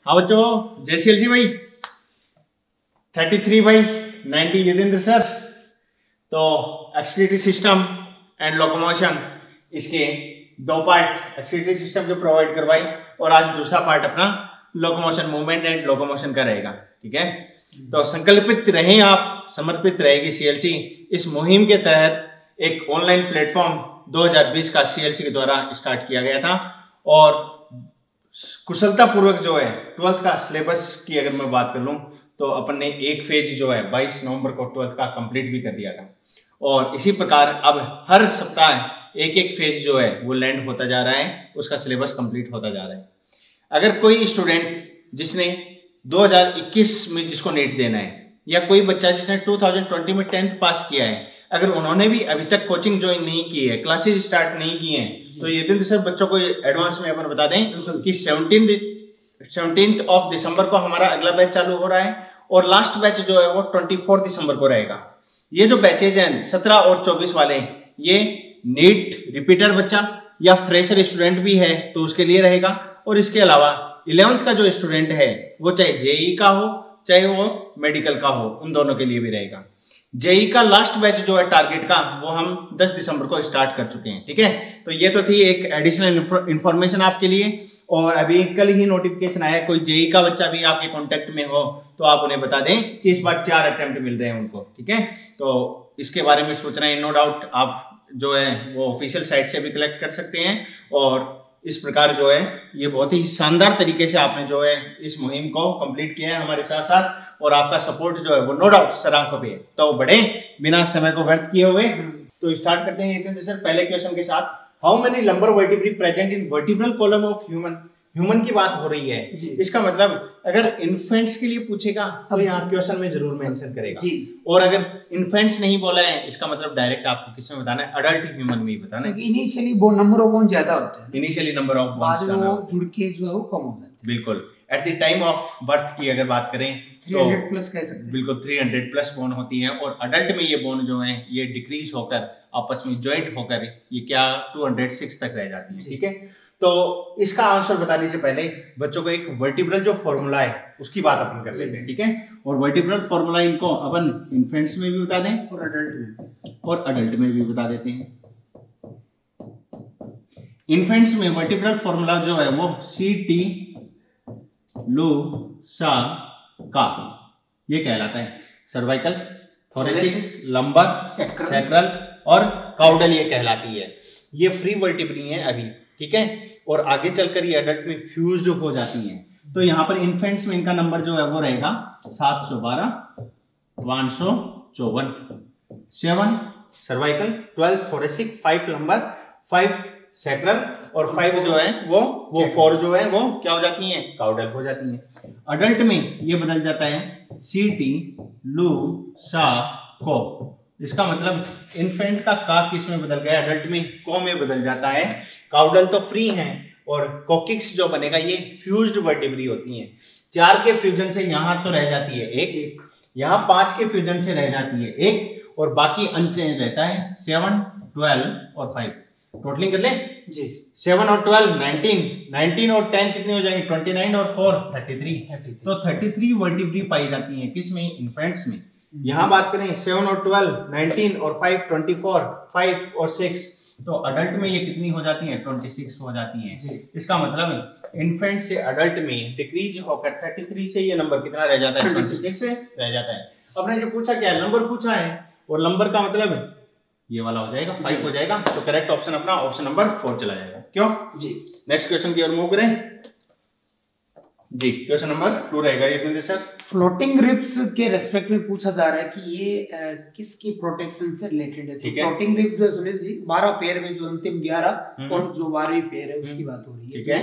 हाँ बच्चों, JCLC भाई 33 बाई 90 यदेंद्र सर। तो एक्सक्रीटरी सिस्टम एंड लोकोमोशन, इसके दो पार्ट एक्सक्रीटरी सिस्टम के प्रोवाइड करवाई और आज दूसरा पार्ट अपना लोकोमोशन मूवमेंट एंड लोकोमोशन का रहेगा। ठीक है, तो संकल्पित रहें आप, समर्पित रहेगी CLC। इस मुहिम के तहत एक ऑनलाइन प्लेटफॉर्म 2020 का CLC के द्वारा स्टार्ट किया गया था और कुशलता पूर्वक जो है 12th का सिलेबस की अगर मैं बात कर लूं तो अपन ने एक फेज जो है 22 नवंबर को 12th का कंप्लीट भी कर दिया था और इसी प्रकार अब हर सप्ताह एक एक फेज जो है वो लैंड होता जा रहा है, उसका सिलेबस कंप्लीट होता जा रहा है। अगर कोई स्टूडेंट जिसने 2021 में जिसको नीट देना है या कोई बच्चा जिसने 2020 में 10th पास किया है, अगर उन्होंने भी अभी तक कोचिंग ज्वाइन नहीं की है, क्लासेज स्टार्ट नहीं किए हैं, तो यदेंद्र सर बच्चों को एडवांस में अपन बता दें कि 17 ऑफ दिसंबर को हमारा अगला बैच चालू हो रहा है और लास्ट बैच जो है वो 24 दिसंबर को रहेगा। ये जो बैचेज हैं 17 और 24 वाले, ये नीट रिपीटर बच्चा या फ्रेशर स्टूडेंट भी है तो उसके लिए रहेगा और इसके अलावा 11th का जो स्टूडेंट है वो चाहे JEE का हो चाहे वो मेडिकल का हो, उन दोनों के लिए भी रहेगा। JEE का लास्ट बैच जो है टारगेट का वो हम 10 दिसंबर को स्टार्ट कर चुके हैं। ठीक है, तो ये तो थी एक एडिशनल इंफॉर्मेशन आपके लिए। और अभी कल ही नोटिफिकेशन आया, कोई JEE का बच्चा भी आपके कांटेक्ट में हो तो आप उन्हें बता दें कि इस बार 4 अटेम्प्ट मिल रहे हैं उनको। ठीक है, तो इसके बारे में सोच रहे हैं, नो डाउट आप जो है वो ऑफिशियल साइट से भी कलेक्ट कर सकते हैं और इस प्रकार जो है ये बहुत ही शानदार तरीके से आपने जो है इस मुहिम को कंप्लीट किया है हमारे साथ साथ और आपका सपोर्ट जो है वो नो डाउट सराहनीय पे है। तो बड़े बिना समय को व्यर्थ किए हुए तो स्टार्ट करते हैं यदेंद्र सर पहले क्वेश्चन के साथ। How many lumbar vertebrate present in vertebral column of human की बात हो रही है, इसका मतलब अगर इन्फेंट्स के लिए पूछेगा तो यहाँ क्वेश्चन में जरूर मेंशन करेगा और अगर इन्फेंट्स नहीं बोला है इसका मतलब डायरेक्ट आपको किसमें बताना है, अडल्ट ह्यूमन में ही बताना है। इनिशियली वो नंबर ऑफ बोन ज्यादा होते हैं, इनिशियली नंबर ऑफ बोन्स ज्यादा जुड़ के जो है वो कम हो जाता है। बिल्कुल, at the time of birth की अगर बात करें 300 प्लस कह सकते हैं। बिल्कुल 300 प्लस बोन होती है और अडल्ट में ये बोन जो है ये डिक्रीज होकर आपस में ज्वाइंट होकर ये क्या 206 तक रह जाती है। ठीक है, तो इसका आंसर बताने से पहले बच्चों को एक वर्टिब्रल जो फॉर्मूला है उसकी बात अपन कर लेते हैं। ठीक है, और वर्टिब्रल फॉर्मूला इनको अपन इन्फेंट्स में भी बता दें और अडल्ट में भी बता देते हैं। इन्फेंट्स में वर्टिब्रल फॉर्मूला जो है वो CT लू सा का ये कहलाता है। सर्वाइकल, थोरेसिक, लंबर, सैक्रल और काउडल ये कहलाती है। ये फ्री वर्टिब्री है अभी। ठीक है, और आगे चलकर ये अडल्ट में फ्यूज्ड हो जाती हैं। तो यहाँ पर इन्फेंट्स में इनका नंबर जो है वो रहेगा 712, 554, 7 सर्वाइकल, 12 थोरेसिक, 5 लंबर, 5 सैक्रल और 5 जो है वो 4 जो है वो क्या हो जाती हैं, काउडल हो जाती हैं। अडल्ट में ये बदल जाता है CT लू सा को। इसका मतलब इन्फेंट का का किस में बदल गया, अडल्ट में को में बदल जाता है। काउडल तो फ्री है और कोकिक्स जो बनेगा ये फ्यूज्ड वर्टिब्री होती हैं। 4 के फ्यूजन से यहाँ तो रह जाती है एक, यहाँ 5 के फ्यूजन से रह जाती है एक और बाकी अनचेंज रहता है 7, 12 और 5। टोटलिंग कर ले जी, 7 और 12 19 और 10 कितनी हो जाएंगे 29 और 4 33। तो 33 वर्टिब्री पाई जाती हैं किसमें, इन्फेंट्स में। यहाँ बात करें 7 और 12 19 और 5 24, 5 और 6, तो अडल्ट में ये कितनी हो जाती है 26 हो जाती हैं। इसका मतलब इन्फेंट से अडल्ट में डिक्रीज होकर 33 से ये नंबर कितना रह जाता है 26 से रह जाता है। अपने जो पूछा क्या है, नंबर पूछा है और नंबर का मतलब ये वाला हो जाएगा 5 हो जाएगा। तो करेक्ट ऑप्शन अपना ऑप्शन नंबर 4 चला जाएगा। क्यों जी, नेक्स्ट क्वेश्चन की ओर मूव करें जी। क्वेश्चन नंबर 2 रहेगा ये सर। फ्लोटिंग रिब्स के रेस्पेक्ट में पूछा जा रहा है कि ये किसकी प्रोटेक्शन से रिलेटेड है। तो फ्लोटिंग रिब्स जो सुनील जी 12 पेयर में जो अंतिम 11 और जो 12वीं पेयर है उसकी बात हो रही है। ठीक है,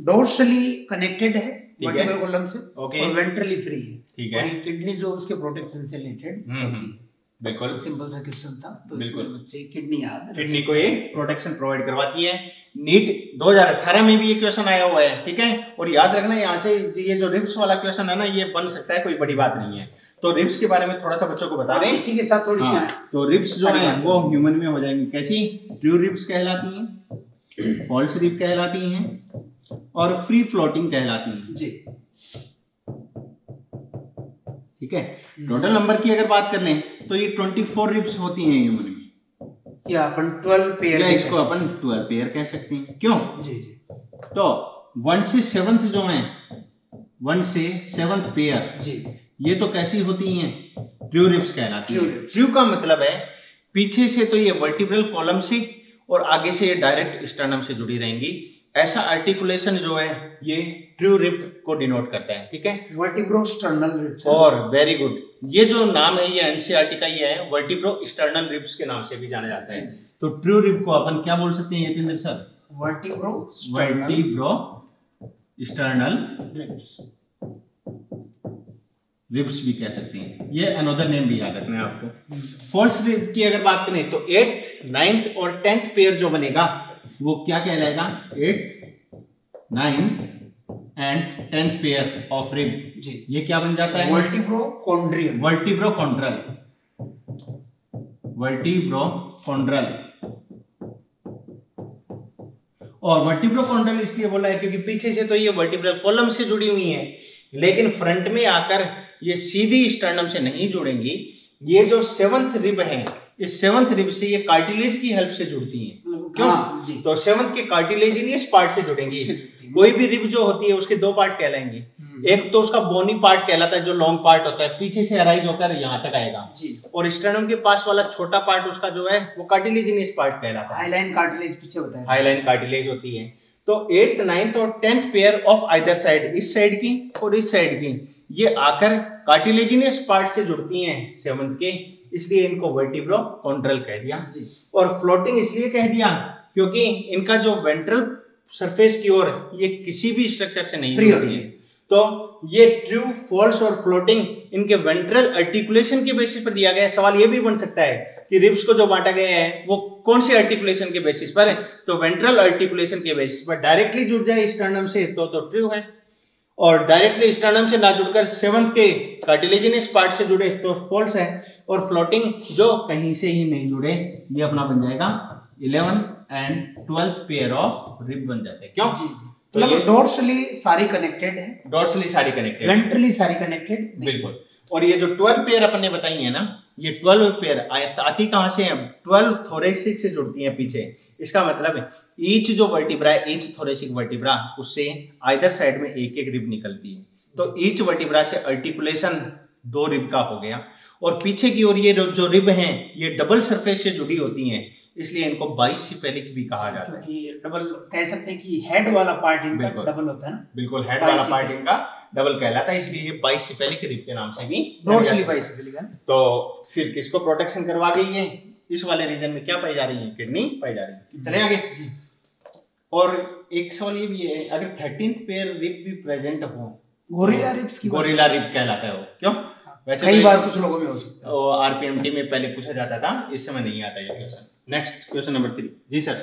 डोर्सली कनेक्टेड है वर्टिब्रल कॉलम से और वेंट्रली फ्री है। ठीक है, किडनी जो उसके प्रोटेक्शन से रिलेटेड होती है। बिल्कुल सिंपल सा क्वेश्चन था, तो बिल्कुल बच्चे किडनी को ये प्रोटेक्शन प्रोवाइड करवाती है। नीट 2018 में भी ये क्वेश्चन आया हुआ है। ठीक है, और याद रखना यहाँ से ये जो रिब्स वाला क्वेश्चन है ना ये बन सकता है, कोई बड़ी बात नहीं है। तो रिब्स के बारे में थोड़ा सा बच्चों को बता दें, इसी के साथ थोड़ी सी तो रिब्स जो है वो ह्यूमन में हो जाएंगी कैसी, ट्रू रिब्स कहलाती हैं, फॉल्स रिब कहलाती हैं और फ्री फ्लोटिंग कहलाती हैं जी। ठीक है। टोटल नंबर की अगर बात कर लें तो ये 24 रिब्स होती हैं ह्यूमन में, या अपन 12 पेयर, या इसको अपन 12 पेयर कह सकते हैं। क्यों? जी जी। तो 1 से 7th जो है, 1 से 7th पेयर जी, ये तो कैसी होती हैं? ट्रू रिब्स कहलाती हैं। True ट्रू का मतलब है पीछे से तो ये वर्टिब्रल कॉलम से और आगे से ये डायरेक्ट स्टर्नम से जुड़ी रहेंगी। ऐसा आर्टिकुलेशन जो है ये ट्रू रिब को डिनोट करता है, ठीक है। वर्टिब्रो स्टर्नल रिब्स, और वेरी गुड, ये जो नाम है ये एनसीईआरटी का ये है, वर्टिब्रो स्टर्नल रिब्स के नाम से भी जाना जाता है। तो ट्रू रिब को अपन क्या बोल सकते हैं Yathindra sir? Vertebro sternal ribs, ribs भी कह सकते हैं। ये अनदर नेम भी याद रखना है आपको। फॉल्स रिब की अगर बात करें तो 8th, 9th और 10th पेयर जो बनेगा वो क्या कहलाएगा? 8th, 9th and 10th pair of rib, जी, ये क्या बन जाता है? वर्टिब्रोकॉन्ड्रियल, वर्टिब्रोकॉन्ड्रल, वर्टिब्रोकॉन्ड्रल। और वर्टिब्रोकॉन्ड्रल इसलिए बोला है क्योंकि पीछे से तो ये वर्टिब्रल कॉलम से जुड़ी हुई है, लेकिन फ्रंट में आकर ये सीधी स्टर्नम से नहीं जुड़ेंगी। ये जो 7th रिब है, इस 7th रिब से ये कार्टिलेज की हेल्प से जुड़ती हैं। क्यों? तो 7th के कार्टिलेजिनियस पार्ट से जुड़ेंगी। कोई भी रिब जो होती है उसके दो पार्ट कहलाएंगे। एक तो उसका बोनी पार्ट कहलाता है जो लॉन्ग पार्ट होता है, पीछे से अराइज होकर यहाँ तक आएगा, और स्टर्नम के पास वाला छोटा पार्ट उसका जो है वो कार्टिलेजिनियस पार्ट कहलाता है। हाईलाइन कार्टिलेज पीछे होता है, हाईलाइन कार्टिलेज होती है। तो 8th, 9th और 10th pair of either side, इस साइड की और इस साइड की, ये आकर कार्टिलेजिनियस पार्ट से जुड़ती हैं 7th के, इसलिए इनको वर्टिब्रोकॉन्ड्रल कह दिया। और फ्लोटिंग इसलिए कह दिया क्योंकि इनका जो वेंट्रल सरफेस की ओर ये किसी भी स्ट्रक्चर से नहीं जुड़ती है। तो ये ट्रू, फॉल्स और फ्लोटिंग इनके वेंट्रल आर्टिकुलेशन के बेसिस पर दिया गया है। सवाल ये भी बन सकता है कि रिब्स को जो बांटा गया है वो कौन से आर्टिकुलेशन के बेसिस पर है? तो वेंट्रल आर्टिकुलेशन के बेसिस पर। डायरेक्टली जुड़ जाए स्टर्नम से तो ट्रू है, और डायरेक्टली स्टर्नम से ना जुड़कर 7th के कार्टिलेजिनस पार्ट से जुड़े तो फॉल्स है। और फ्लोटिंग जो कहीं से ही नहीं जुड़े ये अपना बन जाएगा 11th and 12th pair of rib बन जाते हैं। क्यों? तो ये डोर्सली सारी कनेक्टेड है, डोर्सली सारी कनेक्टेड, वेंट्रली सारी कनेक्टेड, बिल्कुल। और ये जो 12 पेयर अपन ने बताई है ना, ये 12 पेयर आती कहां से है? 12 थोरेसिक से जुड़ती हैं पीछे। इसका मतलब है ईच जो वर्टिब्रा है, ईच थोरेसिक वर्टिब्रा, उससे आइदर साइड में एक एक रिब निकलती है। तो ईच वर्टिब्रा से आर्टिकुलेशन 2 रिब का हो गया, और पीछे की ओर ये जो रिब हैं ये डबल सरफेस से जुड़ी होती हैं, इसलिए इनको बाइसिफेलिक भी कहा जाता है। क्योंकि डबल कह सकते हैं कि हेड वाला पार्ट इनका डबल होता है ना, बिल्कुल, हेड वाला पार्ट इनका डबल कहलाता है, इसलिए ये बाइसिफेलिक रिब के नाम से भी डोर्सली बाइसिफेलिक है। तो फिर किसको प्रोटेक्शन करवा गई है? इस वाले रीजन में क्या पाई जा रही है? किडनी पाई जा रही है। चले आगे जी। और एक सवाल ये भी है, अगर 13th पेयर रिब भी प्रेजेंट हो, गोरिल्ला रिब्स की, गोरिल्ला रिब कहलाता है वो। क्यों? वैसे कई बार कुछ लोगों में हो सकता है, आरपीएमटी में पहले पूछा जाता था, इस समय नहीं आता ये क्वेश्चन। नेक्स्ट क्वेश्चन नंबर 3 जी sir,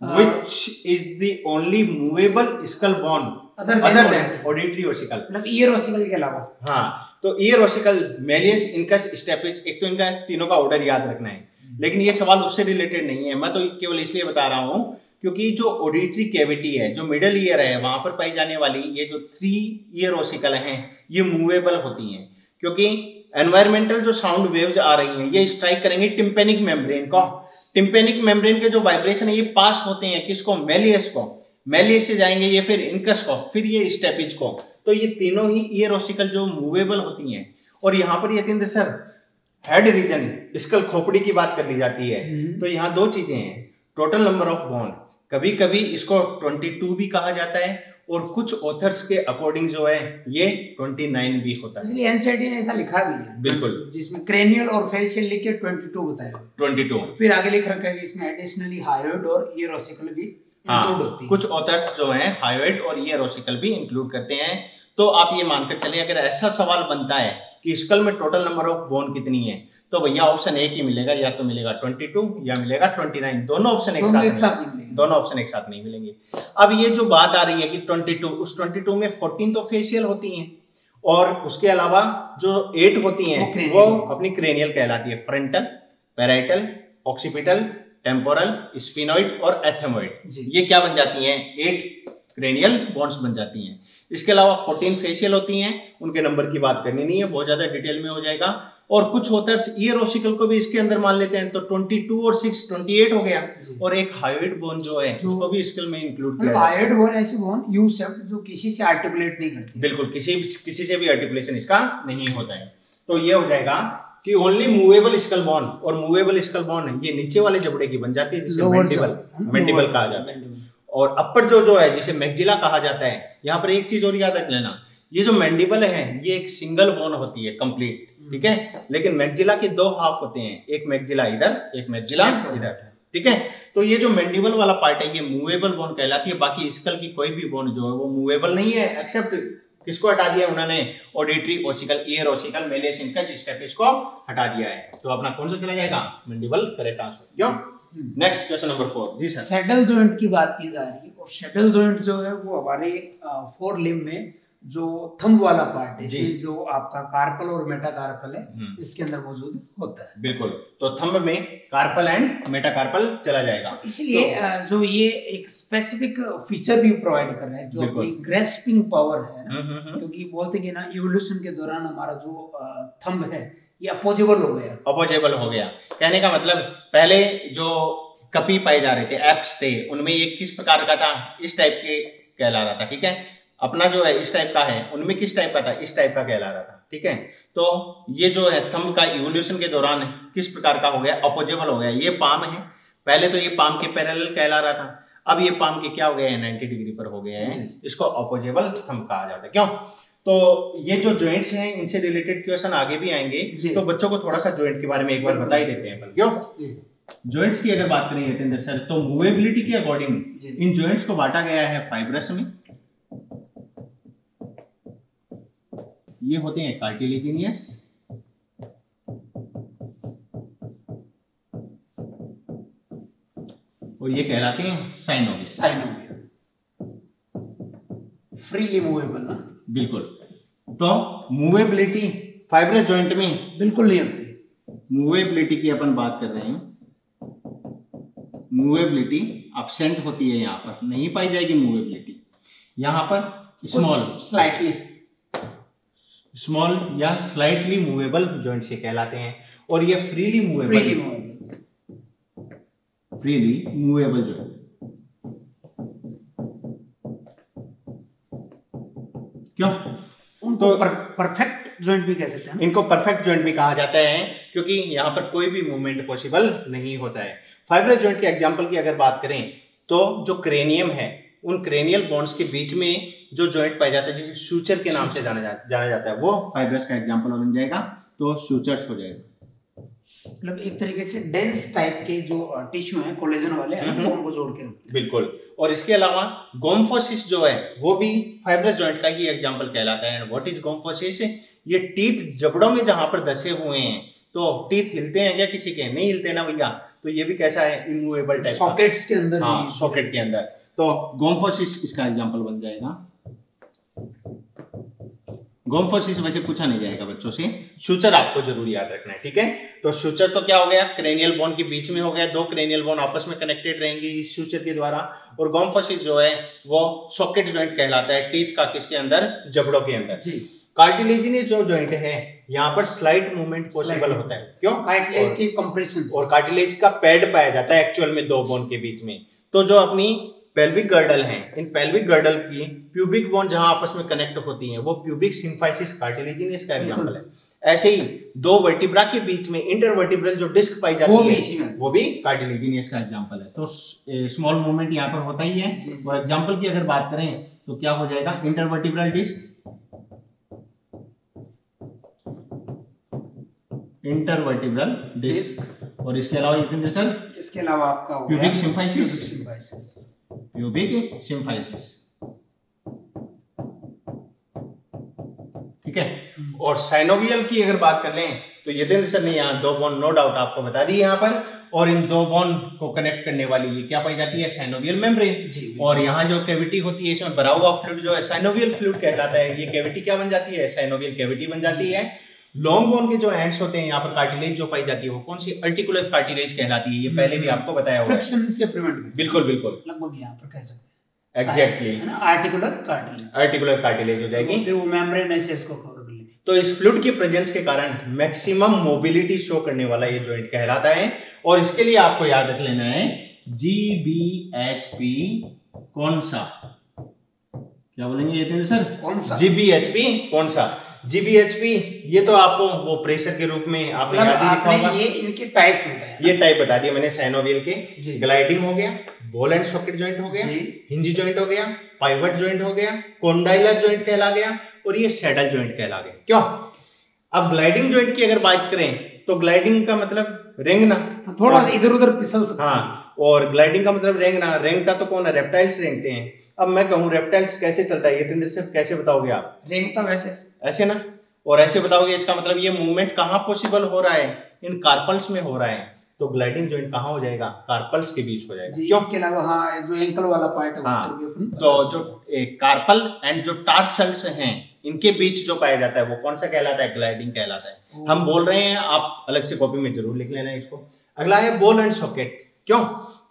which is the only movable skull bone other than auditory ossicle, मतलब ईयर ओसिकल के अलावा। हाँ, तो ear ossicle, malleus, incus, stapes, एक तो इनका तीनों का ऑर्डर याद रखना है, लेकिन ये सवाल उससे रिलेटेड नहीं है। मैं तो केवल इसलिए बता रहा हूँ क्योंकि जो ऑडिटरी कैविटी है, जो मिडल ईयर है, वहां पर पाई जाने वाली ये जो 3 ईयर ओसिकल हैं ये मूवेबल होती हैं, क्योंकि एनवायरमेंटल जो साउंड वेव्स आ रही हैं ये स्ट्राइक करेंगे टिम्पेनिक मेम्ब्रेन को। टिम्पेनिक मेम्ब्रेन के जो वाइब्रेशन है ये पास होते हैं किसको? मेलियस को। मेलियस से जाएंगे ये फिर इनकस को, फिर ये स्टेपिज को। तो ये तीनों ही ईयर ओसिकल जो मूवेबल होती हैं। और यहाँ पर Yatindra sir head region, skull खोपड़ी की बात कर ली जाती है, तो यहाँ 2 चीजें हैं, टोटल नंबर ऑफ बोन, कभी कभी इसको 22 भी कहा जाता है, और कुछ ऑथर्स के अकॉर्डिंग जो है ये 29 भी होता है। इसलिए एनसीईआरटी ने ऐसा लिखा भी है, बिल्कुल, जिसमें क्रेनियल और फेशियल लिख के 22 बताया, 22। फिर आगे लिख रखा है कि इसमें एडिशनली हायोइड और ईयर ओसिकल भी इंक्लूड होती है। कुछ ऑथर्स जो हैं हायोइड और ईयर ओसिकल भी इंक्लूड करते हैं। तो आप ये मानकर चलिए, अगर ऐसा सवाल बनता है कि स्कल में टोटल नंबर ऑफ बोन कितनी है, तो भैया ऑप्शन एक ही मिलेगा, या तो मिलेगा 22 या मिलेगा 29। दोनों ऑप्शन एक साथ मिलेंगे, दोनों ऑप्शन एक साथ नहीं मिलेंगे। अब ये जो बात आ रही है कि 22, उस 22 में 14 तो फेशियल होती हैं, और उसके अलावा जो 8 होती हैं वो अपनी क्रेनियल कहलाती है, frontal, parietal, occipital, temporal, sphenoid और एथेमोइड। ये क्या बन जाती हैं? 8 क्रेनियल बॉन्ड्स बन जाती हैं। इसके अलावा 14 फेशियल होती हैं, उनके नंबर की बात करनी नहीं है, बहुत ज्यादा डिटेल में हो जाएगा। और कुछ ऑथर्स ईयर ओसिकल को भी इसके अंदर मान लेते हैं, तो 22 और 6 28 हो गया। और एक हायोइड बोन जो है उसको भी स्केल में इंक्लूड किया है। हायोइड बोन ऐसी बोन यू शेप्ड जो किसी से आर्टिकुलेट नहीं करती, बिल्कुल किसी से भी आर्टिकुलेशन इसका नहीं होता है। तो ये हो जाएगा कि ओनली मूवेबल स्कल बोन, और मूवेबल स्कल बोन ये नीचे वाले जबड़े की बन जाती है जिसे मैंडिबल कहा जाता है। और अपर जो है जिसे मैक्सिला कहा जाता है। यहाँ पर एक चीज और याद रख लेना, ये जो मैंडिबल है ये एक सिंगल बोन होती है कंप्लीट, ठीक है। लेकिन मैक्सिला के 2 हाफ होते हैं, एक मैक्सिला इधर एक मैक्सिला इधर, ठीक है। तो ये जो मैंडिबल वाला पार्ट है ये मूवेबल बोन कहलाती है। बाकी स्कल की कोई भी बोन जो है वो मूवेबल नहीं है, एक्सेप्ट किसको हटा दिया उन्होंने, auditory ossicle, ear ossicle, malleus incus stapes को हटा दिया है। तो अपना कौन सा चला जाएगा, मैंडिबल करेक्ट आंसर। क्यों? नेक्स्ट क्वेश्चन नंबर 4 जी सर। सैडल जॉइंट की बात की जा रही है, और सैडल जॉइंट जो है वो हमारे फोर लिम्ब में जो थंब वाला पार्ट है, इसमें जो आपका कार्पल और मेटाकार्पल है इसके अंदर मौजूद होता है। बिल्कुल, तो थंब में कार्पल एंड मेटाकार्पल चला जाएगा। इसलिए जो ये एक स्पेसिफिक फीचर भी प्रोवाइड कर रहा है जो अपनी ग्रेस्पिंग पावर है, क्योंकि बोलते हैं ना इवोल्यूशन के दौरान हमारा जो थंब है ये अपोजेबल हो गया। अपोजेबल हो गया कहने का मतलब, पहले जो कपी पाए जा रहे थे, एप्स थे, उनमें ये किस प्रकार का था, इस टाइप के कहला रहा था, ठीक है। अपना जो है इस टाइप का है, उनमें किस टाइप का था, इस टाइप का कहला रहा था, ठीक है। तो ये जो है थंब का इवोल्यूशन के दौरान किस प्रकार का हो गया, अपोजेबल हो गया। ये पाम है, पहले तो ये पाम के पैरेलल कहला रहा था, अब ये पाम के क्या हो गया है, 90 डिग्री पर हो गया है, इसको अपोजेबल थंब कहा जाता है। क्यों? तो ये जो जॉइंट्स हैं इनसे रिलेटेड क्वेश्चन आगे भी आएंगे, तो बच्चों को थोड़ा सा जॉइंट के बारे में एक बार बता ही देते हैं। क्यों? जॉइंट्स की अगर बात करें यतेंद्र सर, तो मूवेबिलिटी के अकॉर्डिंग इन जॉइंट्स को बांटा गया है फाइब्रस में, ये होते हैं कार्टिलेजिनियस, और ये कहलाते हैं साइनोवियल। फ्रीली मूवेबल ना, बिल्कुल। तो मूवेबिलिटी फाइब्रस जॉइंट में बिल्कुल नहीं होती। मूवेबिलिटी की अपन बात कर रहे हैं, मूवेबिलिटी एब्सेंट होती है, यहाँ पर नहीं पाई जाएगी मूवेबिलिटी। यहाँ पर स्मॉल या स्लाइटली मूवेबल जॉइंट से कहलाते हैं, और ये फ्रीली मूवेबल जॉइंट। क्यों? उनको परफेक्ट जॉइंट भी कह सकते हैं, इनको परफेक्ट जॉइंट भी कहा जाता है, क्योंकि यहाँ पर कोई भी मूवमेंट पॉसिबल नहीं होता है। फाइब्रस जॉइंट के एग्जांपल की अगर बात करें, तो जो क्रेनियम है, उन क्रेनियल बॉन्ड्स के बीच में जो जॉइंट पाया जाता है, जिसे सूचर के नाम से जाना जाता है, वो फाइब्रस का एग्जांपल बन जाएगा, तो सूचर्स हो जाएगा। मतलब एक तरीके से डेंस टाइप के जो टिश्यू हैं, कोलेजन वाले हैं, उनको जोड़ के रखते हैं। बिल्कुल। और इसके अलावा गोम्फोसिस जो है वो भी फाइब्रस जॉइंट का ही एग्जांपल कहलाता है। What is gomphosis? ये टीथ जबड़ों में जहां पर धसे हुए हैं, तो टीथ हिलते हैं क्या किसी के? नहीं हिलते ना भैया, तो ये भी कैसा है, इमूवेबल टाइप, सॉकेट्स के अंदर। हाँ, सॉकेट के अंदर। तो गोम्फोसिस इसका एग्जांपल बन जाएगा। गोम्फोसिस वैसे पूछा नहीं जाएगा बच्चों से, सूचर आपको जरूर याद रखना है, ठीक है। तो सूचर तो क्या हो गया, क्रेनियल बोन के बीच में हो गया, दो क्रेनियल बोन आपस में कनेक्टेड रहेंगी इस सूचर के द्वारा। और गोम्फोसिस जो है वो सॉकेट जॉइंट कहलाता है, टीथ का किसके अंदर, जबड़ों के अंदर। कार्टिलेजिनस जो जॉइंट है, यहाँ पर स्लाइट मूवमेंट पॉसिबल होता है। क्यों? कार्टिलेज की कंप्रेशन, और कार्टिलेज का पैड पाया जाता है एक्चुअल में दो बोन के बीच में। तो जो अपनी पेल्विक गर्डल हैं, इन पेल्विक गर्डल की प्यूबिक बोन जहां आपस में कनेक्ट होती हैं, वो प्यूबिक सिम्फाइसिस कार्टिलेजिनस का एग्जांपल है। ऐसे ही दो वर्टिब्रा के बीच में इंटरवर्टिब्रल जो डिस्क पाई जाती है, वो भी कार्टिलेजिनस का एग्जांपल है। तो स्मॉल मूवमेंट यहाँ पर होता ही है। और एग्जांपल की अगर बात करें तो क्या हो जाएगा, इंटरवर्टिब्रल डिस्क, इंटरवर्टिब्रल डिस्क। और इसके अलावा यतेंद्र सर, इसके अलावा आपका प्यूबिक सिम्फाइसिस, प्यूबिक सिम्फाइसिस, ठीक है। और साइनोवियल की अगर बात कर लें तो यतेंद्र सर ने यहाँ दो बोन नो डाउट आपको बता दी यहाँ पर, और इन दो बोन को कनेक्ट करने वाली ये क्या पाई जाती है, साइनोवियल मेम्ब्रेन। और यहाँ जो कैविटी होती है, इसमें भरा हुआ फ्लूइड जो है साइनोवियल फ्लूइड कहलाता है। ये कैविटी क्या बन जाती है, साइनोवियल कैविटी बन जाती है। लॉन्ग बोन के जो एंड्स होते हैं, यहाँ पर कार्टिलेज जो पाई जाती है, वो कौन सी, आर्टिकुलर कार्टिलेज कहलाती है। ये पहले भी आपको बताया हुआ है, फ्रिक्शन से प्रिवेंट, बिल्कुल बिल्कुल, लगभग यहाँ पर कह सकते हैं। एग्जैक्टली आर्टिकुलर कार्टिलेज हो जाएगी, फिर वो मेम्ब्रेन ऐसे इसको कवर कर लेगी। तो इस फ्लूइड की प्रेजेंस के कारण मैक्सिमम मोबिलिटी शो करने वाला ये जॉइंट कहलाता है। और इसके लिए आपको याद रख लेना है GBHP कौन सा, क्या बोलेंगे ये सर, कौन सा GBHP कौन सा, GBHP ये तो आपको वो प्रेशर के रूप में आपने याद ही लिखा होगा। ये इनके टाइप्स होते हैं, ये टाइप बता दिया मैंने साइनोवियल के। ग्लाइडिंग हो गया, बॉल एंड सॉकेट जॉइंट हो गया, हिंज जॉइंट हो गया, पाइवट जॉइंट हो गया, कॉन्डाइलर जॉइंट कहला गया, और ये सैडल जॉइंट कहला गया। क्यों? अब ग्लाइडिंग जॉइंट की अगर बात करें तो ग्लाइडिंग का मतलब रेंगना, थोड़ा सा इधर उधर फिसल सकता है। हाँ, और ग्लाइडिंग का मतलब रेंगना, रेंगता तो कौन है, रेप्टाइल्स रेंगते हैं। अब मैं कहूँ रेप्टाइल्स कैसे चलता है, ये सिर्फ कैसे बताओगे आप, रेंगता वैसे ऐसे ना, और ऐसे बताओगे, इसका मतलब ये मूवमेंट कहाँ पॉसिबल हो रहा है, इन कार्पल्स में हो रहा है। तो ग्लाइडिंग जॉइंट कहाँ हो जाएगा, कार्पल्स के बीच हो जाएगा। क्यों? इसके अलावा हाँ, जो एंकल वाला पार्ट है, हाँ, तो जो कार्पल एंड जो टार्सल्स हैं इनके बीच जो पाया जाता है वो कौन सा कहलाता है, ग्लाइडिंग कहलाता है। हम बोल रहे हैं, आप अलग से कॉपी में जरूर लिख लेना इसको। अगला है बॉल एंड सॉकेट। क्यों?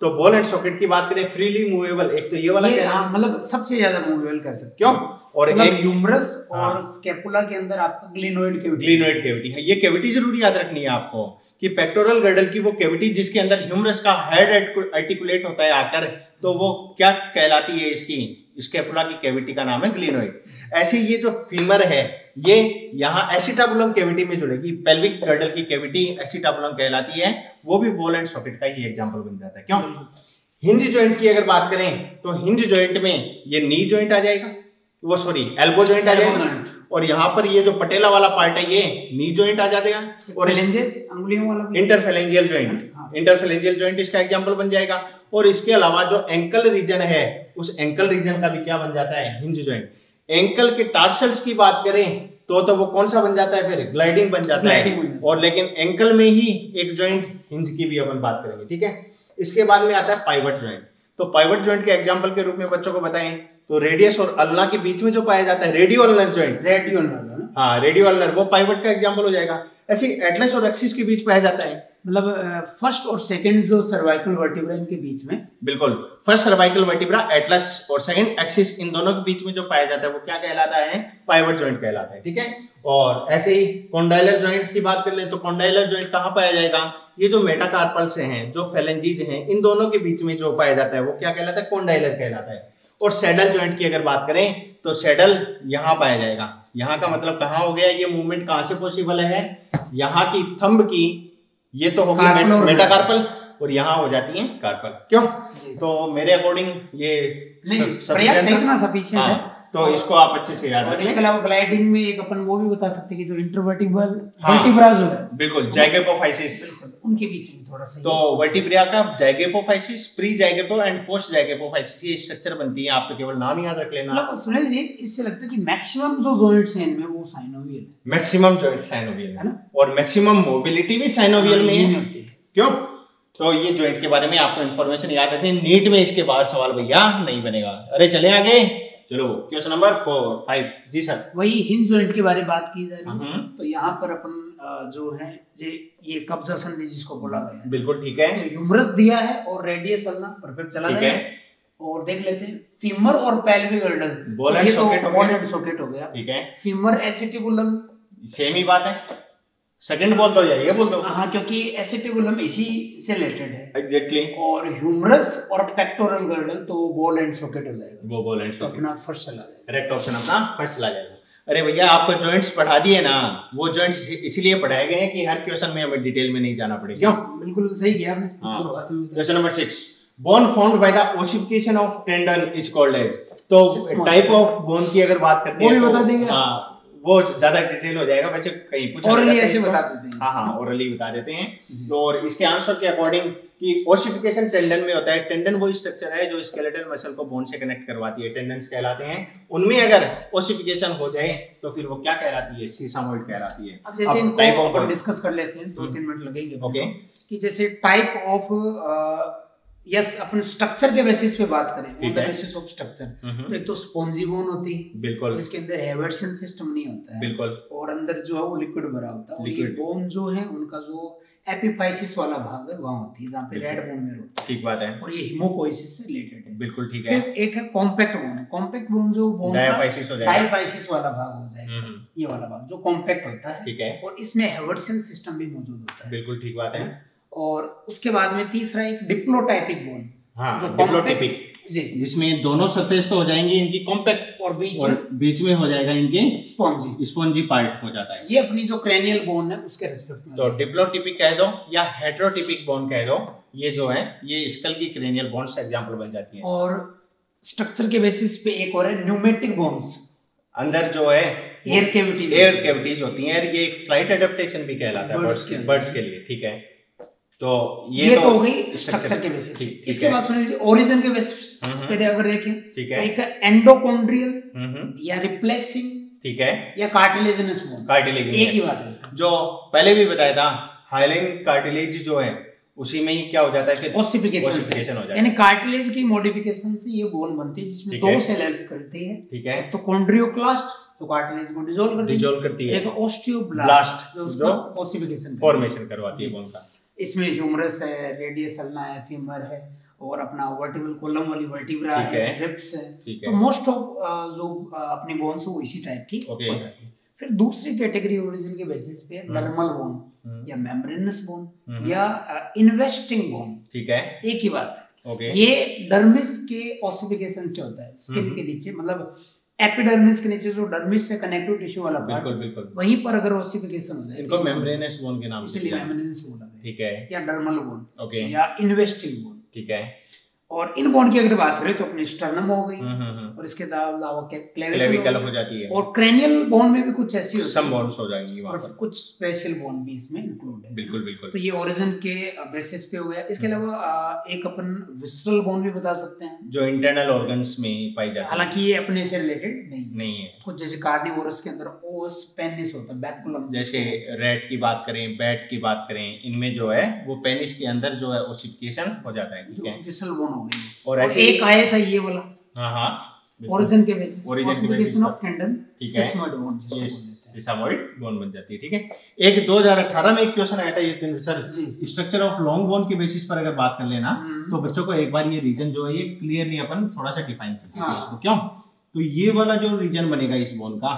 तो बॉल एंड सॉकेट की बात करें, फ्रीली मूवेबल, एक तो ये वाला मतलब सबसे ज्यादा मूवेबल कह सकते। क्यों? और मतलब एक ह्यूमरस और स्कैपुला के अंदर आपका ग्लिनोइड कैविटी है। ये कैविटी जरूर याद रखनी है आपको कि पेक्टोरल गर्डल की वो कैविटी जिसके अंदर ह्यूमरस का हेड आर्टिकुलेट होता है आकर, तो वो क्या कहलाती है, इसकी स्कैपुला की कैविटी का नाम है ग्लिनोइड। ऐसे ये जो फीमर है ये यहाँ एसिटाबुलम कैविटी में जुड़ेगी, पेल्विक गर्डल की कैविटी एसिटाबुलम कहलाती है, वो भी बॉल एंड सॉकेट का ही एग्जांपल बन जाता है। क्यों? हिंज जॉइंट की अगर बात करें तो हिंज जॉइंट में ये नी जॉइंट आ जाएगा, वो सॉरी एल्बो जॉइंट आ जाएगा, और यहाँ पर ये जो पटेला वाला पार्ट है ये नी जॉइंट आ जाएगा, और अंगुलियों वाला इंटरफेलेंजियल जॉइंट, इंटरफेलेंजियल जॉइंट इसका एग्जांपल बन जाएगा। और इसके अलावा जो एंकल रीजन है उस एंकल रीजन का भी क्या बन जाता है, हिंज जॉइंट। एंकल के टार्सल्स की बात करें तो वो कौन सा बन जाता है, फिर ग्लाइडिंग बन जाता है। और लेकिन एंकल में ही एक जॉइंट हिंज की भी अपन बात करेंगे, ठीक है। इसके बाद में आता है पाइवट जॉइंट। तो पाइवट जॉइंट के एग्जांपल के रूप में बच्चों को बताएं तो रेडियस और अल्ना के बीच में जो पाया जाता है रेडियो अल्नर जॉइंट, हाँ रेडियो अल्नर, वो पाइवट का एग्जांपल हो जाएगा। ऐसे एटलस और एक्सिस के बीच पाया जाता है, मतलब फर्स्ट और सेकंड जो सर्वाइकल वर्टिब्रा इनके बीच में, बिल्कुल फर्स्ट सर्वाइकल वर्टिब्रा एटलस और सेकंड एक्सिस इन दोनों के बीच में जो पाया जाता है वो क्या कहलाता है, पाइवट जॉइंट कहलाता है, ठीक है। और ऐसे ही कॉन्डाइलर जॉइंट की बात कर ले तो कॉन्डाइलर जॉइंट कहाँ पाया जाएगा, ये जो मेटाकार्पल्स हैं, जो फेलेंजीज हैं, इन दोनों के बीच में जो पाया जाता है वो क्या कहलाता है, कॉन्डाइलर कहलाता है। और सैडल जॉइंट की अगर बात करें तो सैडल यहाँ पाया जाएगा। यहाँ का मतलब कहाँ हो गया, ये मूवमेंट कहाँ से पॉसिबल है, यहाँ की थंब की, ये तो हो गई मेटाकार्पल, और यहाँ हो जाती है कार्पल। क्यों? तो मेरे अकॉर्डिंग ये सफिशिएंट है, तो इसको आप अच्छे से याद रखें। इसके अलावा ग्लाइडिंग में एक अपन वो भी बता सकते हैं कि जो इंटरवर्टिब्रल वर्टिब्रास हो है, बिल्कुल जाइगोपोफाइसिस, उनके बीच में थोड़ा सा, तो वर्टिब्रा का जाइगोपोफाइसिस, प्री जाइगोपो एंड पोस्ट जाइगोपोफाइसिस, ये स्ट्रक्चर बनती है। आप तो केवल नाम याद रख लेना। मतलब सुनील जी, इससे लगता है कि मैक्सिमम जो जॉइंट्स हैं इनमें वो साइनोवियल है, मैक्सिमम जॉइंट साइनोवियल है ना, और मैक्सिमम मोबिलिटी भी साइनोवियल में है। क्यों? तो ये जॉइंट के बारे में आपको इन्फॉर्मेशन याद रखनी। नीट में इसके बाहर सवाल भैया नहीं बनेगा। अरे चले आगे, चलो क्वेश्चन नंबर 5 जी सर। वही हिंज जॉइंट के बारे में बात की जा रही है, तो यहाँ पर अपन जो है ये कब्जा संधि जिसको बोला गया है, बिल्कुल ठीक है, तो ह्यूमरस दिया है और रेडियस अल्ना परफेक्ट चला गया है। और देख लेते हैं फीमर और pelvic girdle, ball and socket हो गया, ठीक है। फीमर एसिटिबुलम सेम ही बात है, सेकंड बोल दो या ये बोल दो, हाँ क्योंकि एसिटिबुलम इसी से रिलेटेड है एग्जैक्टली। और ह्यूमरस और पेक्टोरल गर्डल तो वो बॉल एंड सॉकेट हो जाएगा, वो बॉल एंड सॉकेट अपना फर्स्ट चला जाएगा, करेक्ट ऑप्शन अपना फर्स्ट चला जाएगा। अरे भैया आपको जॉइंट्स पढ़ा दिए ना, वो जॉइंट्स इसलिए पढ़ाए गए हैं कि हर क्वेश्चन में हमें डिटेल में नहीं जाना पड़े। क्यों? बिल्कुल सही किया आपने शुरुआत में। Question number 6, bone found by the ossification of tendon is called as. तो टाइप ऑफ बोन की अगर बात करते हैं वो भी बता देंगे, हाँ वो ज्यादा डिटेल हो जाएगा, बच्चे कहीं पूछा ओरली ऐसे बता देते हैं, हाँ ओरली बता देते हैं। तो और इसके आंसर के अकॉर्डिंग कि ओसिफिकेशन टेंडन में होता है। टेंडन वो स्ट्रक्चर है जो स्केलेटल मसल को बोन से कनेक्ट करवाती है, टेंडन्स कहलाते हैं। उनमें अगर ओसिफिकेशन हो जाए तो फिर वो क्या कहलाती है, सीसामोइड कहलाती है। अब जैसे इनको अपन डिस्कस कर लेते हैं, 2-3 मिनट लगेंगे। ओके, कि जैसे type of yes upon structure के बेसिस पे बात करें, on the basis of structure, तो एक तो स्पॉन्जी बोन होती है, बिल्कुल, इसके अंदर हैवर्सन सिस्टम नहीं होता है, बिल्कुल, और अंदर जो है वो लिक्विड भरा होता है। और ये बोन जो है उनका जो एपिफाइसिस वाला भाग है वहाँ होती है जहाँ पे रेड बोन मेरो होता है। ठीक बात है। और ये हिमोपोइसिस से रिलेटेड है। बिल्कुल ठीक है। फिर एक है कॉम्पैक्ट बोन। कॉम्पैक्ट बोन जो बोन डायफाइसिस हो जाएगा, डायफाइसिस वाला भाग हो जाएगा, ये वाला भाग जो कॉम्पैक्ट होता है। ठीक है। और इसमें हेवर्सियन सिस्टम भी मौजूद होता है। बिल्कुल ठीक बात है। और उसके बाद में तीसरा एक डिप्लोटाइपिक बोन, हाँ, जो डिप्लोटाइपिक जी, जिसमें दोनों सरफेस तो हो जाएंगी इनकी कॉम्पैक्ट और बीच में हो जाएगा इनके स्पॉन्जी पार्ट हो जाता है। ये अपनी जो क्रेनियल बोन है उसके रिस्पेक्ट में। तो डिप्लोटिपिक कह दो या हेटेरोटिपिक बोन कह दो, ये जो है ये स्कल की क्रेनियल बोन्स एग्जांपल बन जाती है। और स्ट्रक्चर के बेसिस पे एक और है न्यूमेटिक बोन्स। अंदर जो है एयर कैविटीज होती हैं, ये एक फ्लाइट एडेप्टेशन भी कहलाता है बर्ड्स के लिए। ठीक है, तो ये तो हो गई स्ट्रक्चर के बेसिस। इसके बाद सुन लीजिए ओरिजिन के बेसिस पे अगर देखें, ठीक है, एक एंडोकॉन्ड्रियल या रिप्लेसिंग, ठीक है, या कार्टिलेजिनस बोन। कार्टिलेजिनस एक ही बात है, जो पहले भी बताया था, हाइलाइन कार्टिलेज जो है उसी में ही क्या हो जाता है फिर ओसिफिकेशन हो जाता है। यानी कार्टिलेज की मॉडिफिकेशन से ये बोन बनती है जिसमें दो सेल हेल्प करती है। ठीक है, तो कॉन्ड्रियोक्लास्ट तो कार्टिलेज को डिसॉल्व करती है, एक ओस्टियोब्लास्ट जो उसका ओसिफिकेशन फॉर्मेशन करवाती है बोन का। इसमें ह्यूमरस है, रेडियस अल्ना है, फीमर है और अपना वर्टिब्रल कॉलम वाली वर्टिब्रा है, रिब्स है। तो मोस्ट ऑफ जो अपनी बोन्स वो इसी टाइप की हो जाती है। फिर दूसरी कैटेगरी ओरिजिन के बेसिस पे डर्मल बोन या मेम्ब्रेनस बोन या इन्वेस्टिंग बोन। ठीक है, एक ही बात है। ये डर्मिस के ओसिफिकेशन से होता है, स्किन के नीचे, मतलब एपिडर्मिस के नीचे जो डर्मिस से कनेक्टिव टिश्यू वाला पार्ट, बिल्कुल वहीं पर अगर ओसिफिकेशन हो जाए इनको मेम्ब्रेनस बोन के नाम से, इसलिए मेम्ब्रेनस बोन है। ठीक है, या डर्मल बोन या इन्वेस्टिंग बोन। ठीक है, और इन बोन की अगर बात करें तो अपनी स्टर्नम हो गई और इसके अलावा क्लेविकल हो जाती है, और क्रेनियल बोन में भी कुछ ऐसी होती है, सम बोन्स हो जाएंगी वहां पर, कुछ स्पेशल बोन भी इसमें इंक्लूड है। बिल्कुल बिल्कुल। तो ये ओरिजिन के बेसिस पे हो गया। इसके अलावा एक अपन विसरल बोन भी बता सकते हैं जो इंटरनल ऑर्गन्स में पाई जाती है, हालांकि ये अपने से रिलेटेड नहीं है। कुछ जैसे कार्निवोरस के अंदर ओस पेनिस होता है, बैकुलम, जैसे रेट की बात करें, बैट की बात करें, इनमें जो है वो पेनिस के अंदर जो है ओसिफिकेशन हो जाता है। ठीक है, विसरल बोन। और ऐसे एक आया था ये वाला, हाँ, ओरिजिन के basis ossification of tendon sesamoid bone, sesamoid bone बन जाती है। ठीक है, एक 2018 में एक क्वेश्चन आया था ये sir, structure of long bone के बेसिस पर अगर बात कर लेना तो बच्चों को एक बार ये रीजन जो है ये क्लियरली अपन थोड़ा सा डिफाइन कर देते हैं इसको। क्यों? तो ये वाला जो रीजन बनेगा इस बोन का,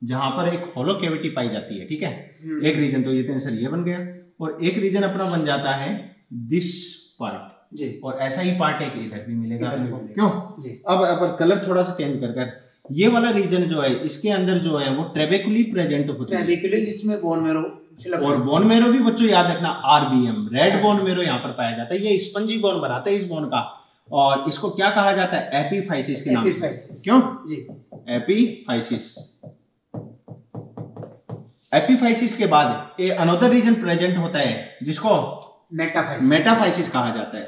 जहां पर एक होलो कैविटी पाई जाती है, ठीक है, एक रीजन तो ये सर ये बन गया, और एक रीजन अपना बन जाता है दिस पार्ट जी, और ऐसा ही पार्ट एक इधर भी मिलेगा हमको। क्यों जी? अब अपन कलर थोड़ा सा चेंज कर ये वाला रीजन जो है इसके अंदर जो है वो ट्रेबेकुली प्रेजेंट होती है, ट्रेबेकुली जिसमें बोन मेरो, और बोन मेरो भी बच्चों याद रखना आरबीएम, रेड बोन मेरो यहाँ पर पाया जाता है। ये स्पंजी बोन बनाता है इस बोन का, और इसको क्या कहा जाता है? एपीफाइसिस के नाम से। क्यों जी? एपीफाइसिस। एपीफाइसिस के बाद एक अनदर रीजन प्रेजेंट होता है जिसको मेटाफाइसिस कहा जाता है।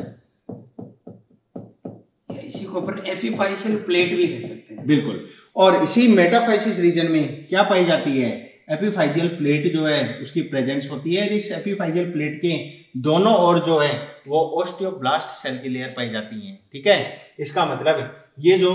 इसी को अपन एपीफाइशियल प्लेट भी कह सकते हैं। बिल्कुल, और इसी मेटाफाइसिस रीजन में क्या पाई जाती है? एपीफाइजियल प्लेट जो है उसकी प्रेजेंस होती है। इस एपीफाइजियल प्लेट के दोनों ओर जो है वो ओस्टियोब्लास्ट सेल की लेयर पाई जाती है। ठीक है, इसका मतलब ये जो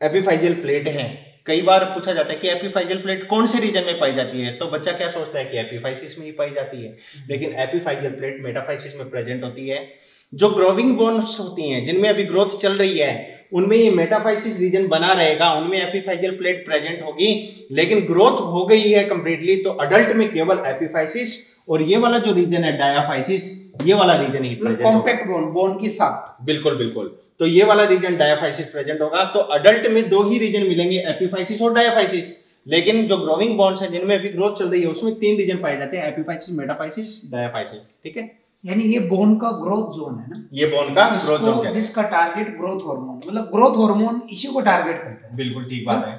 एपीफाइजियल प्लेट है, कई बार पूछा जाता है कि एपीफाइजियल प्लेट कौन से रीजन में पाई जाती है, तो बच्चा क्या सोचता है कि एपीफाइसिस में ही पाई जाती है, लेकिन एपीफाइजियल प्लेट मेटाफाइसिस में प्रेजेंट होती है। जो ग्रोविंग बोन्स होती हैं जिनमें अभी ग्रोथ चल रही है उनमें ये मेटाफाइसिस रीजन बना रहेगा, उनमें एपीफाइजियल प्लेट प्रेजेंट होगी, लेकिन ग्रोथ हो गई है कंप्लीटली तो अडल्ट में केवल एपीफाइसिस, और ये वाला जो रीजन है डायाफाइसिस, ये वाला रीजन ही प्रेजेंट होगा। कॉम्पैक्ट बोन, बोन की साफ्ट। बिल्कुल बिल्कुल, तो ये वाला रीजन डायाफाइसिस प्रेजेंट होगा। तो अडल्ट में दो ही रीजन मिलेंगे, एपीफाइसिस और डायाफाइसिस, लेकिन जो ग्रोविंग बोन्स है जिनमें अभी ग्रोथ चल रही है उसमें तीन रीजन पाए जाते हैं, एपीफाइसिस, मेटाफाइसिस, डायाफाइसिस। ठीक है, यानी ये बोन का ग्रोथ जोन है ना, ये बोन का ग्रोथ जोन है जिसका टारगेट ग्रोथ हार्मोन, मतलब ग्रोथ हार्मोन इसी को टारगेट करता है। बिल्कुल ठीक बात है,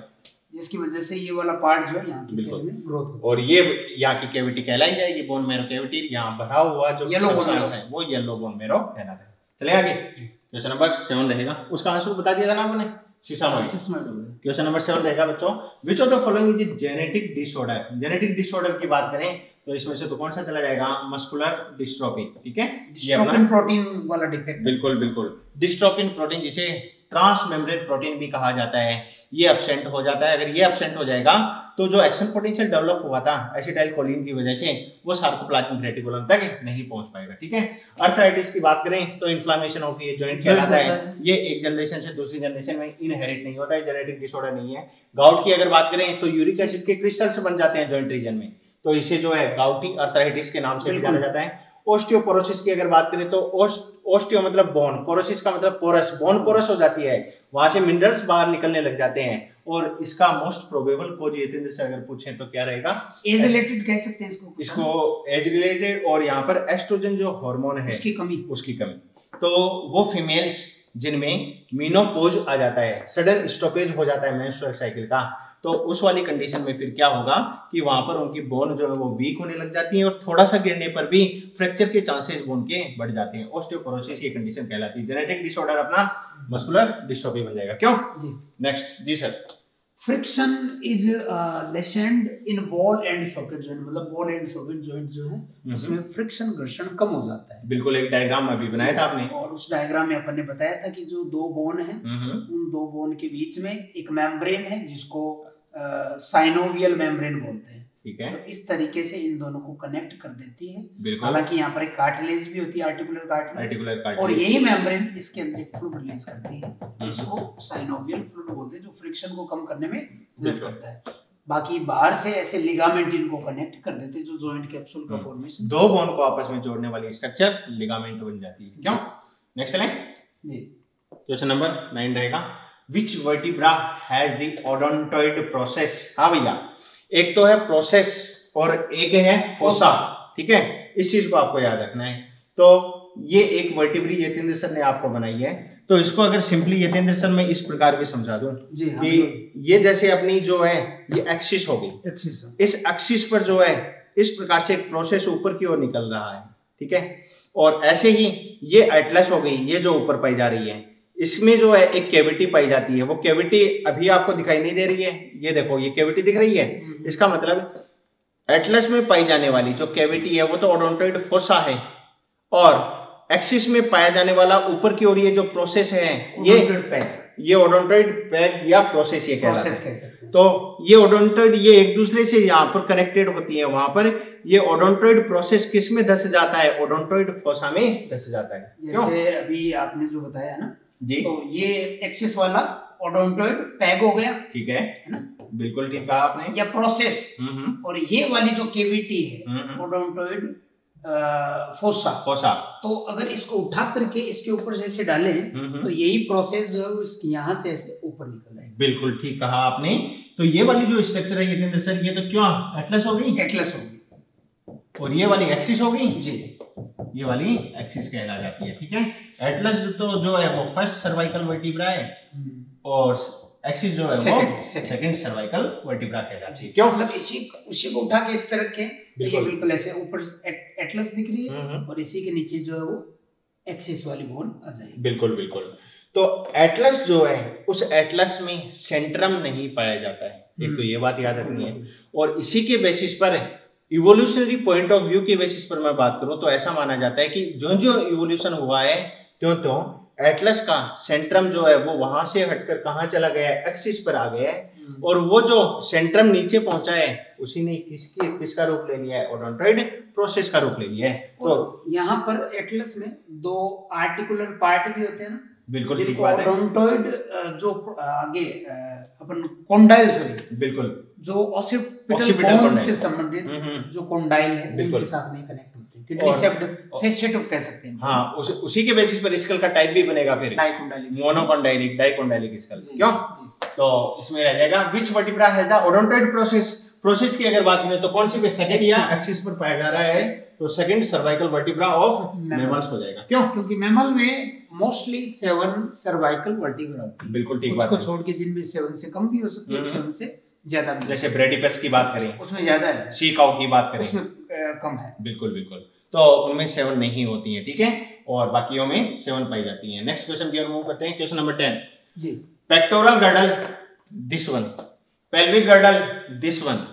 जिसकी वजह से ये वाला पार्ट जो है यहाँ की सेल में ग्रोथ होता है, और ये यहाँ की कैविटी कहलाई जाएगी बोन मेरो कैविटी। यहाँ भरा हुआ जो सब्सटेंस है वो येलो बोन मेरो कहलाता है। चले आगे, क्वेश्चन नंबर 7 रहेगा, उसका आंसर बता दिया था ना आपने, सिस्मोइड। क्वेश्चन नंबर 7 रहेगा बच्चों, which of the following is genetic disorder. Genetic disorder की बात करें तो इसमें से तो कौन सा चला जाएगा? Muscular dystrophy. ठीक है, डिस्ट्रोफिन प्रोटीन वाला डिफेक्ट। बिल्कुल बिल्कुल, डिस्ट्रोफिन प्रोटीन जिसे ट्रांस मेम्ब्रेन प्रोटीन भी कहा जाता है, ये एब्सेंट हो जाता है। अगर ये एब्सेंट हो जाएगा तो जो एक्शन पोटेंशियल डेवलप हुआ था एसिटाइलकोलिन की वजह से, वो सार्कोप्लाज्मिक रेटिकुलम तक नहीं पहुंच पाएगा। ठीक है। अर्थराइटिस की बात करें तो इन्फ्लेमेशन ऑफ ये जॉइंट कहलाता है। ये एक जनरेशन से दूसरी जनरेशन में इनहेरिट नहीं होता है, जेनेटिक डिसऑर्डर नहीं है। गाउट की अगर बात करें तो यूरिक एसिड के क्रिस्टल्स बन जाते हैं जॉइंट रीजन में, तो इसे जो है गाउटी अर्थराइटिस के नाम से भी जाना जाता है। ओस्टियोपोरोसिस की अगर बात करें तो ओस्टियो मतलब बोन, पोरोसिस का मतलब पोरस, बोन पोरस हो जाती है, वहां से मिनरल्स बाहर निकलने लग जाते हैं। और इसका मोस्ट प्रोबेबल कोज यतीन्द्र से अगर पूछें तो क्या रहेगा? एज रिलेटेड कह सकते हैं इसको एज रिलेटेड, और यहाँ पर एस्ट्रोजन जो हार्मोन है उसकी कमी। तो वो फीमेल्स जिनमें मेनोपॉज आ जाता है, सडन स्टॉपेज हो जाता है मेंस्ट्रुअल साइकिल का, तो उस वाली कंडीशन में फिर क्या होगा कि वहां पर उनकी बोन जो है वो वीक होने लग जाती है और थोड़ा सा गिरने पर भी फ्रैक्चर के चांसेस बोन के बढ़ जाते हैं। ऑस्टियोपोरोसिस ये कंडीशन कहलाती है। जेनेटिक डिसऑर्डर अपना मस्कुलर डिस्ट्रोफी बन जाएगा। क्यों जी? नेक्स्ट जी sir. Friction is lessened in ball and socket joint, मतलब बॉल एंड सॉकेट जॉइंट जो है उसमें फ्रिक्शन घर्षण कम हो जाता है। बिल्कुल, एक डायग्राम अभी बनाया था आपने, और उस डायग्राम में अपन ने बताया था कि जो दो बोन है उन दो बोन के बीच में एक मेम्ब्रेन है जिसको साइनोवियल मेम्ब्रेन बोलते हैं। ठीक है। तो इस तरीके से इन दोनों को कनेक्ट कर देती है। हालांकि यहाँ पर एक कार्टिलेज भी होती है, आर्टिकुलर कार्टिलेज, और यही मेम्ब्रेन इसके अंदर एक फ्लूइड रिलीज करती है, इसको साइनोवियल फ्लूइड बोलते हैं, जो फ्रिक्शन को कम करने में मदद करता है। बाकी बाहर से ऐसे लिगामेंट इनको कनेक्ट कर देते हैं, जो जॉइंट कैप्सूल का फॉर्मेशन, दो बोन को आपस में जोड़ने वाली स्ट्रक्चर लिगामेंट बन जाती है। क्यों? नेक्स्ट चलें जी। क्वेश्चन नंबर 9 रहेगा, Which vertebra has the odontoid process? हाँ भैया, एक तो है प्रोसेस और एक है फोसा। ठीक है, इस चीज को आपको याद रखना है। तो ये एक वर्टिब्री यतीन्द्र सर ने आपको बनाई है, तो इसको अगर सिंपली यतीन्द्र सर मैं इस प्रकार भी समझा दूं कि ये जैसे अपनी जो है ये एक्सिस होगी, इस एक्सिस पर जो है इस प्रकार से एक प्रोसेस ऊपर की ओर निकल रहा है। ठीक है, और ऐसे ही ये एटलस हो गई, ये जो ऊपर पाई जा रही है, इसमें जो है एक कैविटी पाई जाती है। वो कैविटी अभी आपको दिखाई नहीं दे रही है, ये देखो ये कैविटी दिख रही है। इसका मतलब एटलस में पाई जाने वाली जो कैविटी है वो तो ओडोंटोइड फोसा है, और एक्सिस में पाया जाने वाला ऊपर की ओर ये जो प्रोसेस है ये ओडोंटोइड पैग या प्रोसेस ये कहलाता है। तो ये ओडोंटोइड ये एक दूसरे से यहाँ पर कनेक्टेड होती है। वहां पर ये ओडोंटोइड प्रोसेस किस में धस जाता है? ओडोंटोइड फोसा में धस जाता है। जैसे अभी आपने जो बताया ना जी, तो ये एक्सिस वाला ओडोंटोइड पैग हो गया। ठीक है ना, बिल्कुल ठीक कहा आपने, या प्रोसेस। और ये वाली जो कैविटी है ओडोंटोइड फोसा। तो अगर इसको उठा करके इसके ऊपर से ऐसे डालें तो यही प्रोसेस जो है इसकी यहाँ से ऐसे ऊपर निकल जाएगी। बिल्कुल ठीक कहा आपने। तो ये वाली जो स्ट्रक्चर है यतीन्द्र सर, ये तो क्यों एटलस हो गई? एटलस हो गई, और ये वाली एक्सिस हो गई जी, ये वाली एक्सिस कहला जाती है। ठीक है, एटलस तो जो है वो फर्स्ट सर्वाइकल वर्टिब्रा है, और एक्सिस जो है वो सेकंड सर्वाइकल वर्टिब्रा कहलाती है। क्यों? मतलब उसी को उठा के इस पे रखें, ये बिल्कुल ऐसे ऊपर एटलस दिख रही है और इसी के नीचे जो है वो एक्सिस वाली बोन आ जाएगी। बिल्कुल बिल्कुल। तो एटलस जो है उस एटलस में सेंट्रम नहीं पाया जाता है, एक तो ये बात याद रखनी है। और इसी के बेसिस पर इवोल्यूशनरी पॉइंट ऑफ व्यू के बेसिस पर मैं बात करूं तो ऐसा माना जाता है कि जो जो इवोल्यूशन हुआ है त्यों एटलस का सेंट्रम जो है वो वहां से हटकर कहाँ चला गया है? एक्सिस पर आ गया है। और वो जो सेंट्रम नीचे पहुंचा है उसी ने किसका रूप ले लिया है? ओडोंटोइड प्रोसेस का रूप ले लिया है। तो यहाँ पर एटलस में दो आर्टिकुलर पार्ट भी होते हैं ना? बिल्कुल ठीक बात है। ओडोंटोइड जो आगे अपन कोंडाइल, सॉरी बिल्कुल, जो ऑसिपिटल बोन से संबंधित जो कोंडाइल है उनके साथ में कनेक्ट होते हैं, क्रिसेप्ट फेसेटुप कह सकते हैं। हाँ, उसी के बेसिस पर स्कल का टाइप भी बनेगा फिर मोनोकोंडाइलिक, डाइकोंडाइलिक स्कल। क्यों? तो इसमें रह जाएगा which vertebra has the odontoid process की अगर बात करें तो कौन सी पे? सेकंड या एक्सिस पर पाया जा रहा है, तो second cervical vertebra of mammals हो जाएगा। क्यों? क्योंकि मैमल में मोस्टली 7 सर्वाइकल वर्टिब्रा होते हैं। बिल्कुल ठीक बात है। उसको छोड़ के जिनमें 7 से कम भी हो सकती है, 7 से ज्यादा भी। जैसे ब्रेडिपस की बात करें उसमें ज्यादा है, सी काउ की बात करें उसमें कम है। बिल्कुल बिल्कुल। तो उनमें 7 नहीं होती है। ठीक है, और बाकियों में 7 पाई जाती है। नेक्स्ट क्वेश्चन की ओर मूव करते हैं। क्वेश्चन नंबर 10 जी। Pectoral girdle this one, pelvic girdle this one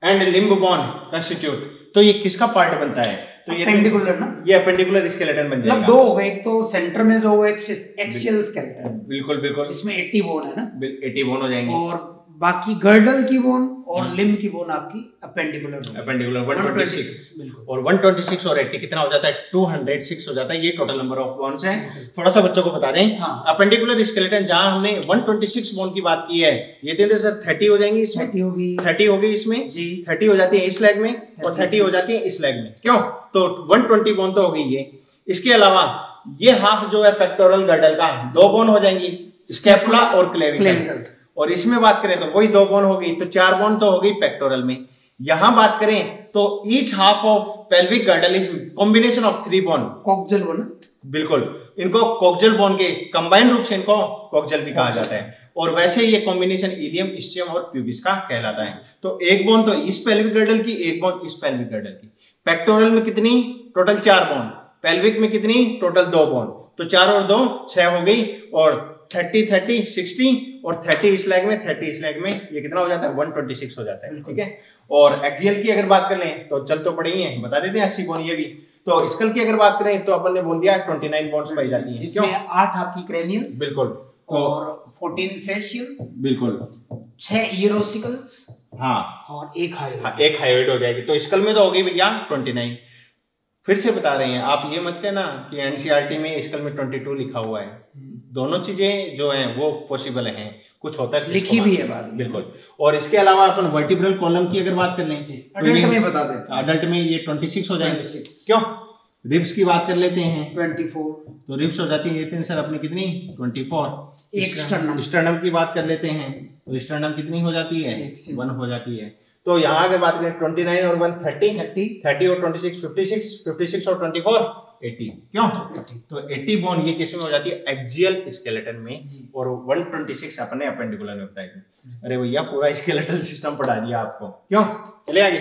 and limb bone constitute. तो ये किसका पार्ट बनता है? तो ये अपेंडिकुलर ना, ये अपेंडिकुलर स्केलेटन बन जाएगा। दो हो गए, एक तो सेंटर में जो एक्सियल स्केलेटन, बिल्कुल बिल्कुल, इसमें 80 बोन है ना, 80 बोन हो जाएंगे, और बाकी गर्डल की बोन और लिम्ब की बोन आपकी अपेंडिकुलर 126, बिल्कुल, और 126 और 80 कितना हो जाता है, 206 हो जाता है। ये टोटल नंबर ऑफ बोन्स है। थोड़ा सा बच्चों को बता दें, अपेंडिकुलर स्केलेटन जहां हमने 126 बोन की बात की है, ये देते सर 30 हो जाएंगी इसमें, 30 होगी इसमें जी, 30 हो जाती है इस लेग में और 30 हो जाती है इस लेग में। क्यों? तो 120 बोन तो हो गई ये। इसके अलावा ये हाफ जो है पेक्टोरल गर्डल का, 2 बोन हो जाएंगी, स्कैपुला और क्लेविकल। और इसमें बात करें तो वही 2 बोन होगी, तो 4 बोन तो हो गई पेक्टोरल में। यहां बात करें तो each half of pelvic girdle is combination of 3 bone, coccygeal bone, बिल्कुल, इनको कॉक्जल बोन के कंबाइंड रूप से इनको कॉक्जल भी कहा जाता है। और वैसे ये कॉम्बिनेशन इलियम, इस्चियम और प्यूबिस का कहलाता है। तो एक बोन तो इस पेल्विक गर्डल की, एक बोन इस पेल्विक गर्डल की। पेक्टोरल में कितनी? Total 4 bone. पेल्विक में कितनी? Total 2 bone. तो 4 और 2 6 हो गई, और 30 30 60 और 30 इस लेग में, 30 इस लेग में, ये कितना हो जाता है? 126 हो जाता है। ठीक है। और एक्सियल की अगर बात कर लें तो चल तो पड़े ही है, बता देते हैं 80 बोन ये भी। तो स्कल की अगर बात करें तो अपन ने बोल दिया 29 बोन्स पाई जाती हैं, जिसमें 8 आपकी क्रेनियल, बिल्कुल, और 14 फेशियल, बिल्कुल, 6 ईयरोसिकल्स, हाँ, और एक हायोइड, एक हायोइड हो जाएगी। तो स्कल में तो हो गई भैया 29। फिर से बता रहे हैं, आप ये मत कहना कि एनसीईआरटी में स्कल में 22 लिखा हुआ है। दोनों चीजें जो हैं वो पॉसिबल हैं, कुछ होता है लिखी भी है बात, बिल्कुल। और इसके अलावा अपन वर्टिब्रल कॉलम की अगर बात कर लें, अडल्ट में बता देते हैं, अडल्ट में ये 26 हो जाएंगे। क्यों? रिब्स की बात कर लेते हैं, 24, तो रिब्स हो जाती है ये तीन सर अपनी कितनी? 24। एक स्टर्नम की बात कर लेते हैं, तो स्टर्नम कितनी हो जाती है? 1 हो जाती है। तो यहाँ अगर बात करें 29 और 1 30 और 26 56 और 24 80। क्यों? तो 80 बोन ये किस में हो जाती है? एक्सियल स्केलेटन में, और 126 अपने अपेंडिकुलर में बताई थी। अरे भैया पूरा स्केलेटल सिस्टम पढ़ा दिया आपको। क्यों? चले आगे।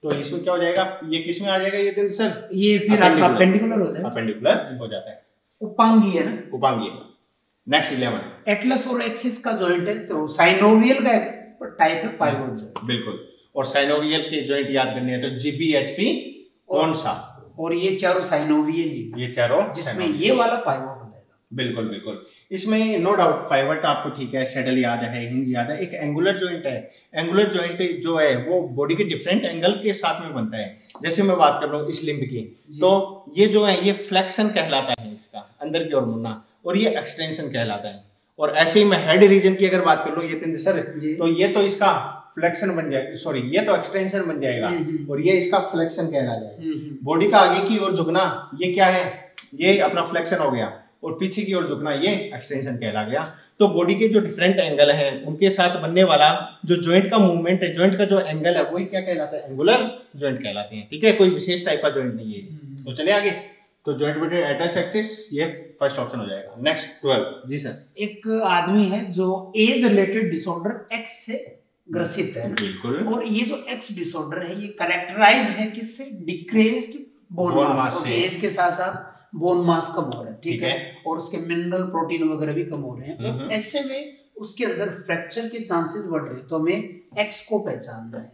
तो इसमें क्या हो जाएगा? ये किस में आ जाएगा? ये दिन सर ये फिर आपका अपेंडिकुलर हो जाएगा, अपेंडिकुलर हो जाता है। उपांगी है ना, उपांगी। नेक्स्ट 11 एटलस और एक्सिस का जॉइंट है, तो साइनोवियल का टाइप है पाइवोट जॉइंट, बिल्कुल। और साइनोवियल के जॉइंट याद करने हैं तो जीबीएचपी कौन सा? और ये चारों साइनोवियल ही, ये चारों, जिसमें ये वाला पाइवोट हो जाएगा। बिल्कुल बिल्कुल, इसमें नो डाउट पाइवट आपको ठीक है, सैडल याद है, हिंज याद है। एक एंगुलर जॉइंट है। एंगुलर जॉइंट जो है वो बॉडी के डिफरेंट एंगल के साथ में बनता है। जैसे मैं बात कर रहा हूँ इस लिम्ब की, तो ये जो है ये फ्लेक्शन कहलाता है इसका, अंदर की ओर मुड़ना, और ये एक्सटेंशन कहलाता है। और ऐसे ही मैं हेड रीजन की अगर बात कर लूँ, ये तीन सर, तो ये तो इसका फ्लेक्शन बन जाएगा, सॉरी ये तो एक्सटेंशन बन जाएगा, और ये इसका फ्लेक्शन कहला जाएगा। बॉडी का आगे की ओर झुकना ये क्या है? ये अपना फ्लेक्शन हो गया, और पीछे की ओर झुकना ये एक्सटेंशन कहला गया। तो बॉडी के जो डिफरेंट एंगल हैं उनके साथ बनने वाला जो जॉइंट का मूवमेंट है, जॉइंट का जो एंगल है वही क्या कहलाता है? एंगुलर जॉइंट कहलाते हैं। ठीक है, कोई विशेष टाइप का जॉइंट नहीं है। तो चले आगे। तो जॉइंट बिटवीन एटस एक्सिस ये फर्स्ट ऑप्शन हो जाएगा। नेक्स्ट 12 जी सर। एक आदमी है जो एज रिलेटेड डिसऑर्डर एक्स से ग्रसित है, बिल्कुल, और ये जो एक्स डिसऑर्डर है ये कैरेक्टराइज है किससे? Decreased bone mass. एज के साथ साथ बोन मास कम हो रहा है, ठीक है, और उसके मिनरल प्रोटीन वगैरह भी कम हो रहे हैं, और ऐसे में उसके अंदर फ्रैक्चर के चांसेस बढ़ रहे हैं। तो हमें एक्स को पहचानना है,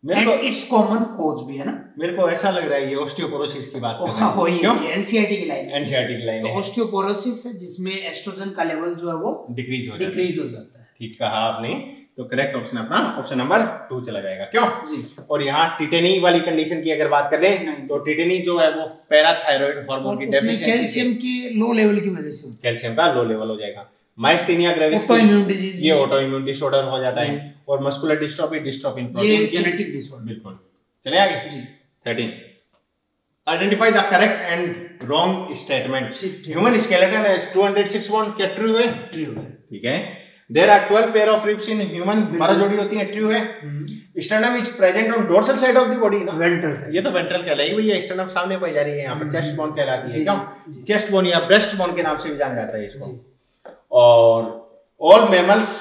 एंड इट्स कॉमन कॉज भी है ना। मेरे को ऐसा लग रहा है ये ऑस्टियोपोरोसिस की बात कर रहे हैं। वही एनसीईआरटी की लाइन, एनसीईआरटी की लाइन तो ऑस्टियोपोरोसिस है जिसमें एस्ट्रोजन का लेवल जो है वो डिक्रीज हो जाता है। ठीक कहा आपने। तो करेक्ट ऑप्शन अपना ऑप्शन नंबर 2 चला जाएगा। क्यों जी? और यहाँ टिटेनी वाली कंडीशन की अगर बात करें तो टिटेनी जो है वो पैराथायराइड हार्मोन की डेफिशिएंसी, कैल्शियम के लो लेवल की वजह से, कैल्शियम का लो लेवल हो जाएगा। माइस्थेनिया ग्रेविस ये ऑटो इम्यून डिसऑर्डर हो जाता है, और मस्कुलर डिस्ट्रोफी, डिस्ट्रोफिन प्रोटीन, ये जेनेटिक डिसऑर्डर। बिल्कुल। चले आगे जी। 13 identify the correct and wrong statement. Human skeleton है 206 बोन, क्या ट्रू है? ट्रू है। ठीक है। There are 12 pair of ribs in human, 12 जोड़ी होती है, ट्रू है। Sternum is present on dorsal side of the body, ना? Ventral side। ये तो वेंट्रल कहलाएगी भैया, स्टर्नम सामने पाई जा रही है, यहाँ पर चेस्ट बोन कहलाती है। क्यों? चेस्ट बोन या ब्रेस्ट बोन के नाम से भी जाना जाता है इसको। और all mammals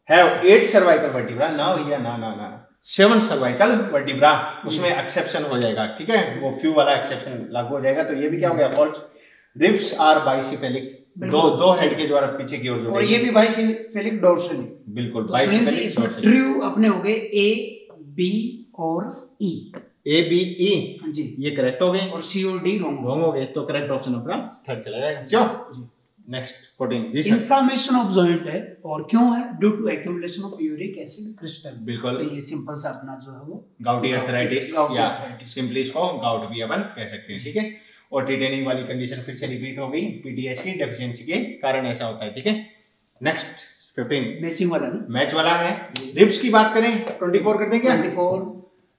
have 8 cervical vertebra, ना भैया, ना 7 cervical vertebra, उसमें एक्सेप्शन हो जाएगा। ठीक है, वो few वाला एक्सेप्शन लागू हो जाएगा। तो ये भी क्या हो गया? फॉल्स। Ribs are bicephalic, दो हेड के द्वारा पीछे की ओर जुड़े, और ये भी बाइसेफेलिक डोर्सली, बिल्कुल बाइसेफेलिक। इसमें ट्रू अपने हो गए ए, बी और ई। ए बी ई जी ये करेक्ट हो गए और सी और डी रॉन्ग हो गए, तो करेक्ट ऑप्शन अपना थर्ड चला जाएगा। क्यों? नेक्स्ट 14 जी सर। इन्फ्लामेशन ऑफ जॉइंट है और क्यों है? Due to accumulation of uric acid crystal. बिल्कुल, तो ये सिंपल सा अपना जो है वो गाउटी आर्थराइटिस या सिंपली इसको गाउट भी अपन कह सकते हैं, ठीक है। और टिटेनिंग वाली कंडीशन फिर से रिपीट हो गई, पीटीएच की डेफिशिएंसी के कारण ऐसा होता है, ठीक है। नेक्स्ट 15 मैचिंग वाला नहीं, मैच वाला है। रिब्स की बात करें 24 कर दें क्या? 24,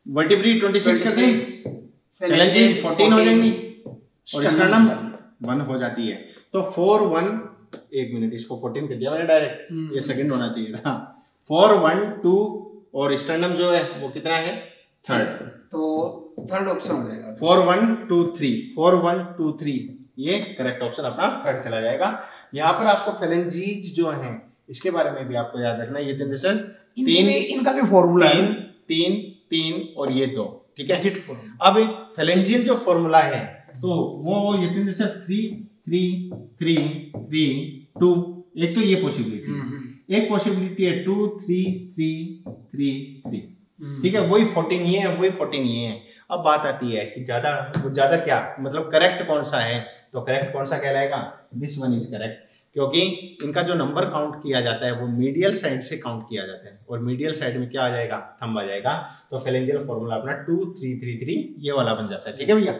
वर्टिब्री 26 कर दें, फेलेंजेस 14 हो जाएंगी और स्टर्नम 1 हो जाती है। तो 4 1 1 मिनट, इसको 14 कर दिया मैंने डायरेक्ट, ये सेकंड होना चाहिए था। 4 1 2 और स्टर्नम जो है वो कितना है? थर्ड, तो थर्ड ऑप्शन हो जाएगा 4 1 2 3 4 1 2 3 ये करेक्ट ऑप्शन अपना थर्ड चला जाएगा। यहाँ पर आपको फेलेंजीज जो है इसके बारे में भी आपको याद रखना, ये तीन तीन इनका भी फॉर्मूला है, 3 3 और ये 2, ठीक है। अब फेलेंजियल जो फॉर्मूला है तो वो ये तीन 3 3 3 3 2, एक तो ये पॉसिबिलिटी, एक पॉसिबिलिटी है 2 3 3 3 3, ठीक है। वही 14 ये है, वही 14 ये है। अब बात आती है कि ज्यादा क्या मतलब करेक्ट कौन सा है, तो करेक्ट कौन सा कहलाएगा? दिस वन इज करेक्ट, क्योंकि इनका जो नंबर काउंट किया जाता है वो मीडियल साइड से काउंट किया जाता है और मीडियल साइड में क्या आ जाएगा? थंब आ जाएगा। तो फेलेंजियल फॉर्मूला अपना 2 3 3 3 ये वाला बन जाता है, ठीक है भैया।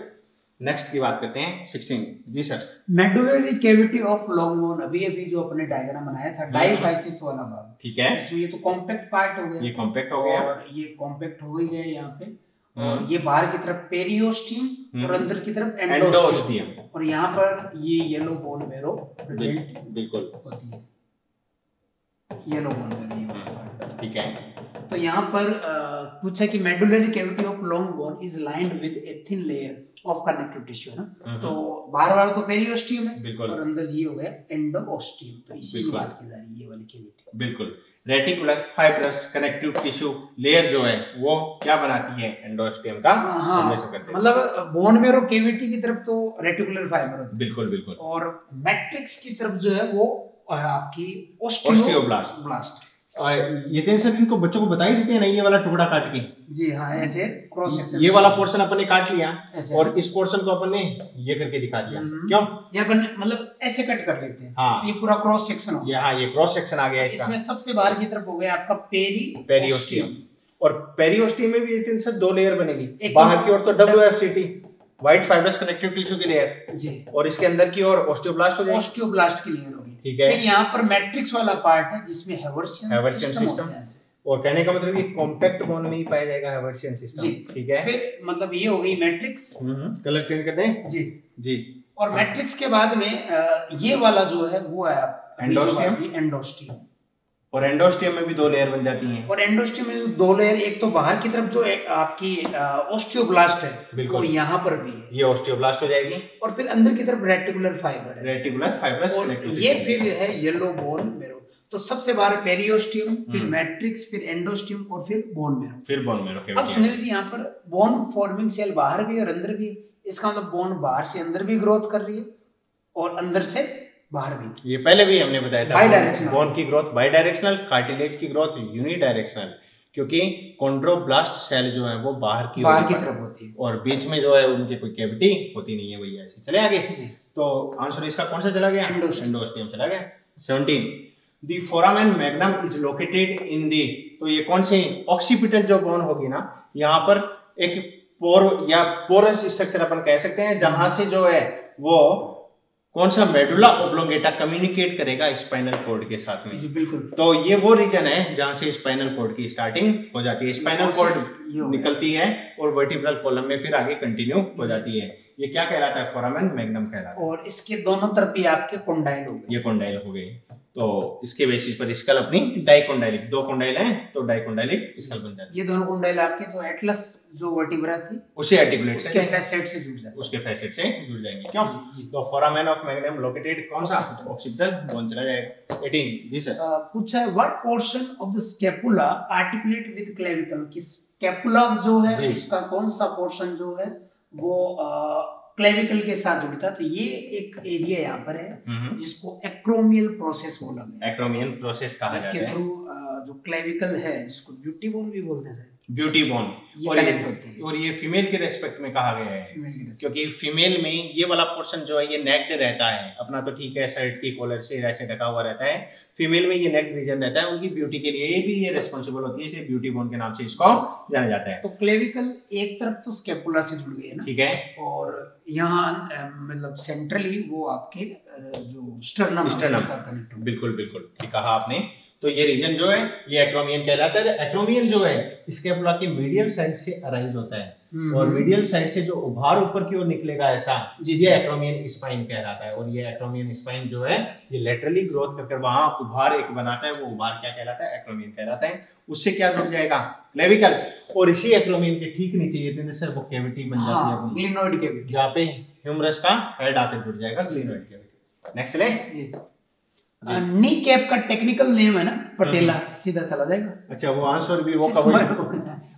नेक्स्ट की बात करते हैं 16 जी sir. Medullary cavity of long bone, अभी जो अपने डायग्राम बनाया था डायफाइसिस वाला भाग, ठीक है। इसमें ये तो कॉम्पैक्ट पार्ट हो गया, ये कॉम्पैक्ट हो गया और ये कॉम्पैक्ट हो गई है यहाँ पे, और ये बाहर की तरफ पेरियोस्टियम और अंदर की तरफ एंडोस्टियम, और यहाँ पर ये येलो बोन मैरो प्रेजेंट बिल्कुल होती है, येलो बोन मैरो, ठीक है। तो यहाँ पर पूछा कि medullary cavity of long bone is lined with a thin layer of connective tissue है ना, तो बाहर वाला तो पेरियोस्टियम है और अंदर ये हो गया एंडोस्टियम, तो इसी की बात की जा रही है ये वाली कैविटी। बिल्कुल, reticular fibrous connective tissue layer जो है वो क्या बनाती है? एंडोस्टियम का फॉर्मेशन करते हैं। मतलब बोन मेरो कैविटी की तरफ तो रेटिकुलर फाइबर होता है, बिल्कुल बिल्कुल, और मैट्रिक्स की तरफ जो है वो आपकी ओस्टियोब्लास्ट। ये तो सर इनको बच्चों को बता ही देते हैं ना, ये वाला टुकड़ा काट के। जी हाँ, ऐसे क्रॉस सेक्शन, ये वाला पोर्शन अपन ने काट लिया और इस पोर्शन को अपन ने ये करके दिखा दिया, क्यों? ये अपन मतलब ऐसे कट कर लेते हैं, हाँ, ये पूरा क्रॉस सेक्शन हो गया। हाँ, ये क्रॉस सेक्शन आ गया इसका। इसमें सबसे बाहर की तरफ हो गया आपका पेरियोस्टियम, और पेरियोस्टियम में भी ये तीन से 2 लेयर बनेगी। बाहर की ओर तो WFCT white fibrous connective tissue की लेयर जी, और इसके अंदर की ओर ओस्टियोब्लास्ट हो जाएगी, ओस्टियोब्लास्ट की लेयर होगी, ठीक है। फिर यहाँ पर मैट्रिक्स वाला पार्ट है जिसमें हेवर्शियन सिस्टम, और कहने का मतलब ये कॉम्पैक्ट बोन में ही पाया जाएगा हेवर्शियन सिस्टम, ठीक है। फिर मतलब ये हो गई मैट्रिक्स, कलर चेंज कर दें जी जी। और मैट्रिक्स के बाद में ये वाला जो है वो है एंडोस्टियम, और एंडोस्टियम में भी 2 लेयर बन जाती हैं, और एंडोस्टियम में जो 2 लेयर, एक तो बाहर की तरफ जो आपकी ओस्टियोब्लास्ट है वो यहाँ पर भी है, ये ओस्टियोब्लास्ट हो जाएगी, और फिर अंदर की तरफ रेटिकुलर फाइबर है, रेटिकुलर फाइब्रस कनेक्टिव, ये फिर है येलो बोन मैरो। तो सबसे बाहर पेरियोस्टियम, फिर मैट्रिक्स, फिर एंडोस्टियम और फिर बोन मैरो, फिर बोन मैरो। अब सुनील जी यहाँ पर बोन फॉर्मिंग सेल बाहर भी और अंदर भी, इसका मतलब बोन बाहर से अंदर भी ग्रोथ कर रही है और अंदर से बाहर भी। ये पहले भी हमने बताया था, बाई डायरेक्शनल बोन की ग्रोथ बाई डायरेक्शनल, कार्टिलेज की ग्रोथ यूनिडायरेक्शनल, क्योंकि कॉन्ड्रोब्लास्ट सेल जो है वो बाहर की तरफ होती है और बीच में जो है उनकी कोई कैविटी होती नहीं है भैया। ऐसे चले आगे, तो आंसर इसका कौन सा चला गया? एंडोस्टियम चला गया। 17 the foramen magnum is located in the, तो ये कौन सी ऑक्सीपिटल जो बोन होगी ना, यहाँ पर एक पोर या पोरस स्ट्रक्चर अपन कह सकते हैं, जहां से जो है वो कौन सा मेडुला ओब्लोंगेटा कम्युनिकेट करेगा स्पाइनल कॉर्ड के साथ में। जी बिल्कुल, तो ये वो रीजन है जहां से स्पाइनल कॉर्ड की स्टार्टिंग हो जाती है, स्पाइनल कॉर्ड निकलती है और वर्टिब्रल कॉलम में फिर आगे कंटिन्यू हो जाती है। ये क्या कहलाता है? फोरामेन मैग्नम कहलाता है। और इसके दोनों तरफ भी आपके कॉन्डाइल हो गए, ये कॉन्डाइल हो गई, तो इसके बेसिस पर स्कल अपनी डाइकोंडाइलिक, 2 कॉन्डाइल हैं तो डाइकोंडाइलिक स्कल बन जाती है। ये दोनों कॉन्डाइल आपके तो एटलस जो वर्टिब्रा थी उसे आर्टिकुलेट उसके फैसेट से जुड़ जाएंगे, उसके फैसेट से जुड़ जाएंगे, क्यों? तो फोरामेन ऑफ मैग्नम लोकेटेड कौन सा? ऑक्सीपिटल बोन चला जाएगा। 18 जी सर। पूछा है what portion of the scapula articulate with clavicle, कि स्कैपुला जो है उसका कौन सा पोर्शन जो है वो क्लेविकल के साथ जुड़ता है। तो ये एक एरिया यहाँ पर है जिसको एक्रोमियल प्रोसेस बोला गया, एक्रोमियल प्रोसेस कहा जाता है, इसके थ्रू जो क्लेविकल है जिसको ब्यूटी बोन भी बोलते हैं, ब्यूटी बोन, और ये फीमेल के रेस्पेक्ट में कहा गया है, क्योंकि फीमेल में ये वाला पोर्शन जो है ये नेक्ड रहता है अपना, तो ठीक है शर्ट की कॉलर से ऐसे ढका हुआ रहता है, फीमेल में ये नेक्ड रीजन रहता है, उनकी ब्यूटी के लिए भी ये रिस्पॉन्सिबल होती है, इसलिए ब्यूटी बोन के नाम से इसको जाना जाता है। तो क्लेविकल एक तरफ तो स्कैपुला से जुड़ गई है ना, ठीक है, और यहाँ मतलब सेंट्रली वो आपके जो स्टर्नम, बिल्कुल बिल्कुल ठीक कहा आपने। तो ये रीजन जो है ये एक्रोमियन कहलाता है। एक्रोमियन जो है स्कैपुला के मीडियल साइड से अराइज होता है, और मीडियल साइड से जो उभार ऊपर की ओर निकलेगा ऐसा, ये एक्रोमियन स्पाइन कहलाता है। और ये एक्रोमियन स्पाइन जो है ये लेटरली ग्रोथ करके वहां उभार एक बनाता है, वो उभार क्या कहलाता है? एक्रोमियन कहलाता है। उससे क्या जुड़ जाएगा? क्लेविकल, और इसी एक्रोमियन के ठीक नीचे ये सर वो कैविटी बन जाती है अपनी, ग्लिनोइड कैविटी, जहाँ पे ह्यूमरस का हेड आकर जुड़ जाएगा, ग्लिनोइड कैविटी। नेक्स्ट ले, नी कैप का टेक्निकल नेम है ना पटेला, सीधा चला जाएगा। अच्छा, वो आंसर भी वो कवर,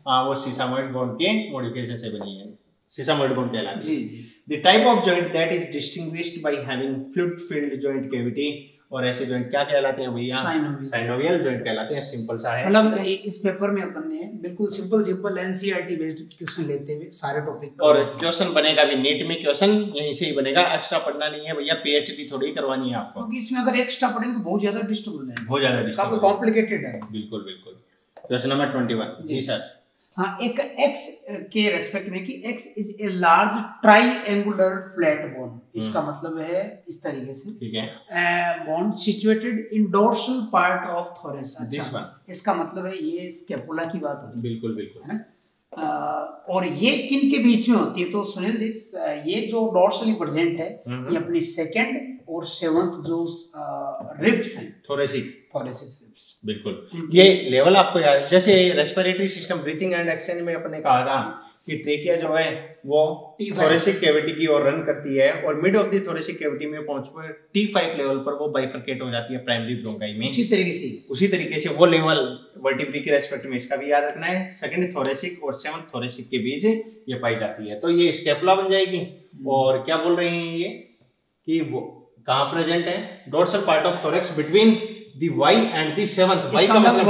हाँ वो सीसामोइड बोन के मॉडिफिकेशन से बनी है, सीसामोइड बोन कहलाती है। जी। The type of joint that is distinguished by having fluid filled joint cavity, और ऐसे जॉइंट क्या कहलाते हैं भैया? साइनोवियल जॉइंट कहलाते हैं। सिंपल सा है, मतलब इस पेपर में अपन ने बिल्कुल सिंपल एनसीईआरटी बेस्ड क्वेश्चन लेते हुए सारे टॉपिक, और क्वेश्चन बनेगा भी नीट में, क्वेश्चन यहीं से ही बनेगा, एक्स्ट्रा पढ़ना नहीं है भैया, पीएचडी थोड़ी करवानी है आपको, क्योंकि इसमें अगर एक्स्ट्रा पढ़ेंगे तो बहुत ज्यादा डिस्टर्ब हो जाएगा, बहुत ज्यादा डिस्टर्ब, काफी कॉम्प्लिकेटेड है। बिल्कुल बिल्कुल। क्वेश्चन नंबर 21 जी सर। हाँ, एक x के रेस्पेक्ट में कि x is a large triangular flat bone, इसका मतलब है इस तरीके से, ठीक है, bone situated in dorsal part of thorax. अच्छा, इसका मतलब है ये स्कैपुला की बात हो रही है। बिल्कुल बिल्कुल, है ना। और ये किन के बीच में होती है? तो सुनील जी, ये जो डोर्सली प्रेजेंट है ये अपनी सेकंड और सेवंथ जो रिब्स हैं, थोरेसिक रिब्स, बिल्कुल। ये लेवल आपको याद, जैसे respiratory system breathing and exchange में अपने कहा था कि ट्रेकिया जो है वो थोरेसिक कैविटी की ओर रन करती है, और mid of the thoracic cavity में पहुंचकर T5 लेवल पर वो बाइफरकेट हो जाती है प्राइमरी ब्रोंकाई में। उसी तरीके से वो लेवल वर्टिब्री के रेस्पेक्ट में इसका भी याद रखना है, सेकंड थोरेसिक और सेवंथ थोरेसिक के बीच ये पाई जाती है। तो ये स्कैपुला बन जाएगी। और क्या बोल रहे हैं ये कि वो कहाँ प्रेजेंट है? Dorsal part of thorax between the Y and the seventh. Y का मतलब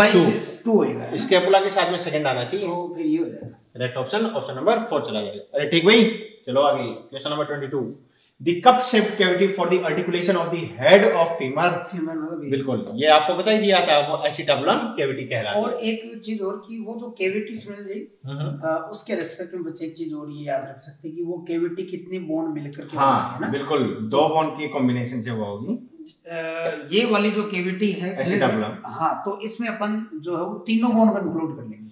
2 होगा, स्कैपुला के साथ में सेकंड आना चाहिए, तो फिर ये हो जाएगा करेक्ट ऑप्शन, ऑप्शन नंबर 4 चला जाएगा। अरे ठीक भाई, चलो आगे question number 22। The cup shaped cavity for the articulation of the head of femur, बिल्कुल ये आपको बता ही दिया था, वो एसिटाबुलम कैविटी कहलाती है। और एक चीज और कि वो जो कैविटी सुन जी, उसके रेस्पेक्ट में बच्चे एक चीज और ये याद रख सकते हैं कि वो कैविटी कितनी बोन मिलकर के बनी है ना, बिल्कुल 2 बोन की कॉम्बिनेशन से वो होगी। ये वाली जो कैविटी है एसिटाबुलम, हाँ, तो इसमें अपन जो है वो तीनों बोन को इंक्लूड कर लेंगे।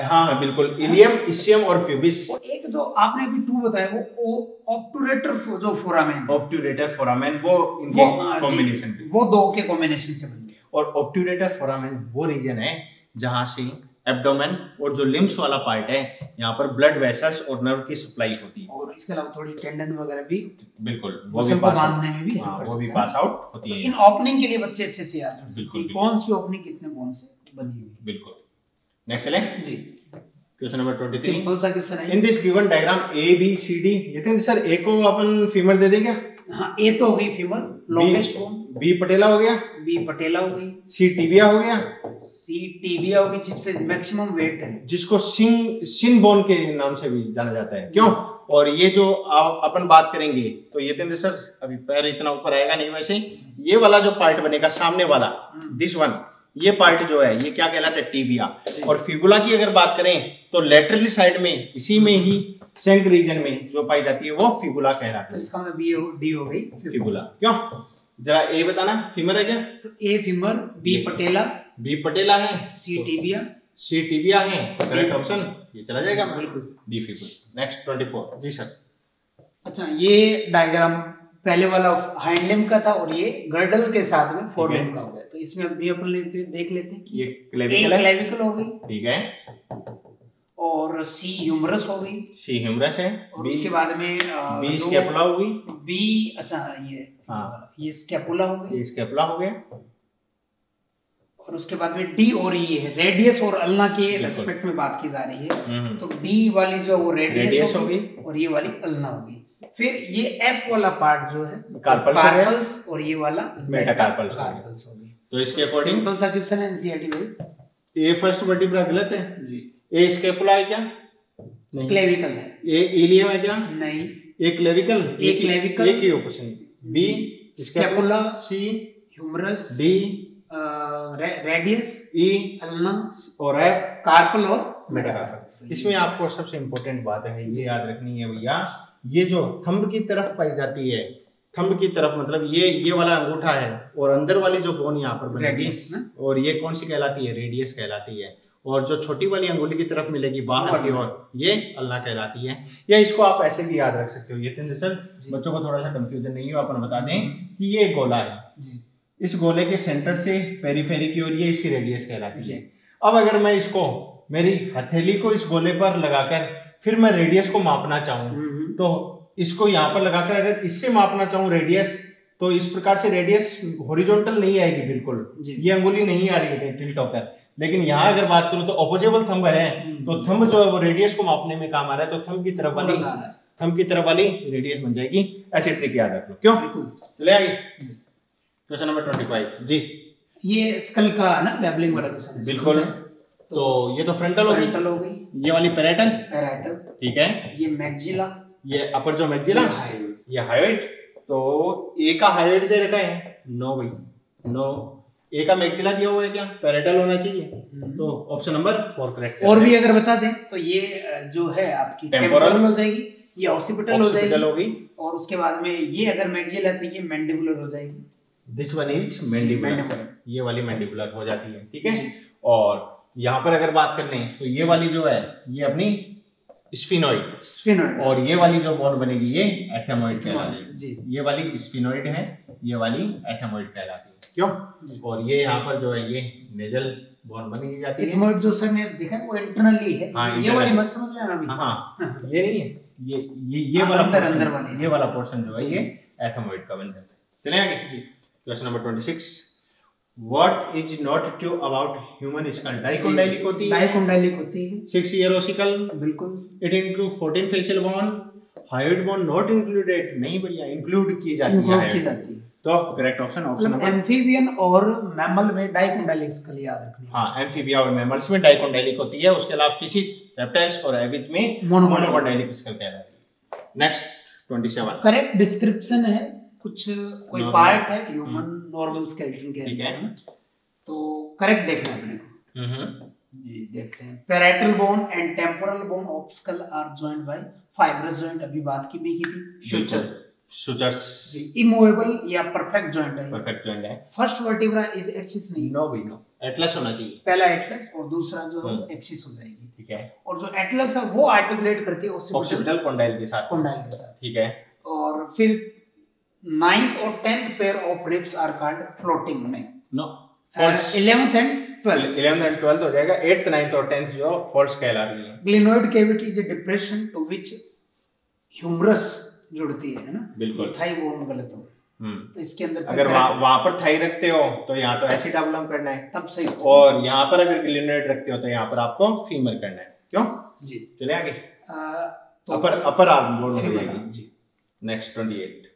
हाँ बिल्कुल, इलियम, इस्चियम और प्यूबिस। और एक जो आपने अभी 2 बताया वो ऑब्टूरेटर जो फोरामेन, ऑब्टूरेटर फोरामेन, वो इनके कॉम्बिनेशन, वो 2 के कॉम्बिनेशन से बन गया। और ऑब्टूरेटर फोरामेन वो रीजन है जहां से एब्डोमेन और जो लिम्स वाला पार्ट है यहाँ पर ब्लड वेसल्स और नर्व की सप्लाई होती है, और इसके अलावा थोड़ी टेंडन वगैरह भी, बिल्कुल वो भी पास आउट होती है। इन ओपनिंग के लिए बच्चे अच्छे से याद रख सकते हैं कौन सी ओपनिंग कितने बोन से बनी हुई है। बिल्कुल। नेक्स्ट चलें जी, क्वेश्चन नंबर 23। सिंपल सा क्वेश्चन है। In this given diagram A B C D, ये थे सर, A को अपन फीमर दे दें क्या? हाँ, A तो हो गई फीमर, लॉन्गेस्ट बोन, B पटेला हो गया, B पटेला हो गई, C टिबिया हो गया, C टिबिया हो गई जिस पे मैक्सिमम वेट है, जिसको शिन बोन के नाम से भी जाना जाता है। क्यों? और ये जो अपन बात करेंगे तो ये थे सर, अभी पैर इतना ऊपर आएगा नहीं, वैसे ये वाला जो पार्ट बनेगा सामने वाला, दिस वन, ये पार्ट जो है ये क्या कहलाता है? टिबिया। और फिबुला की अगर बात करें तो लेटरली साइड में इसी में ही सेंट रीजन में जो पाई जाती है वो फिबुला कहलाती है। इसका मतलब B हो गई फिबुला। क्यों? जरा ए बताना, फीमर है क्या? तो ए फीमर, B पटेला, B पटेला है, C टिबिया, C टिबिया है, करेक्ट ऑप्शन ये चला जाएगा बिल्कुल, D फिबुला। नेक्स्ट 24 जी सर। अच्छा, ये डायग्राम पहले वाला हाइंड लिम्ब का था और ये गर्डल के साथ में फोर लिम्ब का हो गया, तो इसमें अभी अपन देख लेते हैं कि ये क्लेविकल हो गई, ठीक है, और C ह्यूमरस हो गई, C ह्यूमरस है, और उसके बाद में B स्कैपुला हो गई, B, अच्छा ये स्कैपुला हो गई, ये स्कैपुला हो गया, और उसके बाद में D और E है, रेडियस और अल्ना के रेस्पेक्ट में बात की जा रही है, तो D वाली जो वो रेडियस हो गई और ये वाली अल्ना हो गई। फिर ये F वाला पार्ट जो है कार्पल्स और ये वाला मेटाकार्पल्स हो गई। तो इसके अकॉर्डिंग सिंपल सा क्वेश्चन है एनसीईआरटी में, ए फर्स्ट वर्टिब्रा गलत है जी, ए स्केपुला है क्या? नहीं। क्लेविकल है। ए इलियम है क्या? नहीं। ए क्लेविकल, ए क्लेविकल, एक ही ऑप्शन। बी स्केपुला, सी ह्यूमरस, डी रेडियस, ई अल्ना और एफ कार्पल और मेटाकार्पल। इसमें आपको सबसे इंपॉर्टेंट बात है ये याद रखनी है भैया, ये जो थंब की तरफ पाई जाती है, थंब की तरफ मतलब ये वाला अंगूठा है और अंदर वाली जो बोन यहाँ पर बनेगी और ये कौन सी कहलाती है? रेडियस कहलाती है। और जो छोटी वाली अंगुली की तरफ मिलेगी बाहर की ओर, ये अल्लाह कहलाती है। या इसको आप ऐसे भी याद रख सकते हो। ये सर बच्चों को थोड़ा सा कंफ्यूजन नहीं हो, अपन बता दें कि ये गोला है, इस गोले के सेंटर से पेरिफेरी की ओर ये इसकी रेडियस कहलाती है। अब अगर मैं इसको मेरी हथेली को इस गोले पर लगाकर फिर मैं रेडियस को मापना चाहूँ, तो इसको यहाँ पर लगाकर अगर इससे मापना चाहूँ रेडियस, तो इस प्रकार से रेडियस हॉरिजॉन्टल नहीं आएगी बिल्कुल, ये अंगुली नहीं आ रही है टिल्ट होकर। लेकिन यहाँ अगर बात करूँ तो ऑपोजिबल थंब है, तो थंब जो है वो रेडियस को मापने में काम आ रहा है, तो थंब की तरफ वाली रेडियस बन जाएगी। ऐसे ट्रिक याद रख लो। क्यों? चले आगे क्वेश्चन नंबर 25 जी। ये स्कल का ना लेवलिंग वाला क्वेश्चन। बिल्कुल। तो ये तो फ्रंटल हो गई, ये वाली पैरेटल, ठीक है। ये मैक्सिला, ये अपर जो मैक्सिला, ये हायोइड। तो ए का हायोइड दे रखा है, नो भाई नो। ए का मैक्सिला दिया हुआ है क्या? पैरेटल होना चाहिए, तो ऑप्शन नंबर 4 करेक्ट है। और भी अगर बता दें तो ये जो है आपकी टेम्पोरल हो जाएगी, ये ऑक्सीपिटल हो जाएगी, और उसके बाद में ये अगर मैक्सिला है तो ये मैंडिबुलर हो जाएगी। दिस वन इज मैंडिबुलर, ये वाली मैंडिबुलर हो जाती है, ठीक है। और यहाँ पर अगर बात कर लें तो ये वाली जो है ये अपनी स्फिनोइड, और ये वाली जो बोन बनेगी ये एथेमोइड कहलाती है। ये वाली स्फिनोइड है, ये वाली एथेमोइड कहलाती है। क्यों? और ये यहाँ पर जो है ये नेजल बोन बनी जाती है। एथेमोइड जो सर ने देखा वो इंटरनली है। हाँ, ये वाली मत समझ लेना अभी। हाँ, ये नहीं है, ये वाला अंदर वाले, ये वाला पोर्शन जो है ये एथेमोइड का बन जाता है। चलिए आगे जी। Question number 26, What is not true about human skull? Dicondylic होती है। डाइकोंडाइलिक होती है। 6 ईयरोसिकल, बिल्कुल। It include 14 facial bone, hyoid bone not included। नहीं भैया, इंक्लूड की जाती है। तो करेक्ट ऑप्शन नंबर एम्फीबियन और मैमल में डाइकोंडाइलिक स्कल याद रखनी है। हाँ, एम्फीबिया और मैमल्स में डाइकोंडाइलिक होती है। उसके अलावा फिशिज, रेप्टाइल्स और एविज में मोनोकोंडाइलिक स्कल कहलाती है। नेक्स्ट 27, करेक्ट डिस्क्रिप्शन है, कुछ कोई पार्ट है ह्यूमन नॉर्मल स्केलेटन के, ठीक है। तो करेक्ट देखना अपने को। जी देखते हैं। Parietal bone and temporal bone of skull are joined by fibrous joint, अभी बात की भी की थी। सुचर्स जी। इमूवेबल या परफेक्ट जॉइंट है, परफेक्ट जॉइंट है। फर्स्ट वर्टिब्रा इज एक्सिस नहीं, नो भी नो, एटलस होना चाहिए। पहला एटलस और दूसरा जो है एक्सिस हो जाएगी, ठीक है। और जो एटलस है वो आर्टिकुलेट करती है ऑक्सीपिटल कोंडाइल के साथ, ठीक है। और फिर 9th और 10th pair of ribs are called floating, नहीं नो, 11th एंड 12th हो जाएगा। 8th 9th और 10th जो फॉल्स कहला रही है। Glenoid cavity is a depression to which humerus जुड़ती है ना, बिल्कुल। थाई बोन गलत हो, तो इसके अंदर अगर वहां पर थाई रखते हो तो यहाँ तो ऐसी डेवलप करना है, तब सही। और यहाँ पर अगर ग्लिनोइड रखते हो तो यहाँ पर आपको फीमर करना है। क्यों जी? चले आगे। तो अपर आर्म बोन हो जाएगी जी। नेक्स्ट 28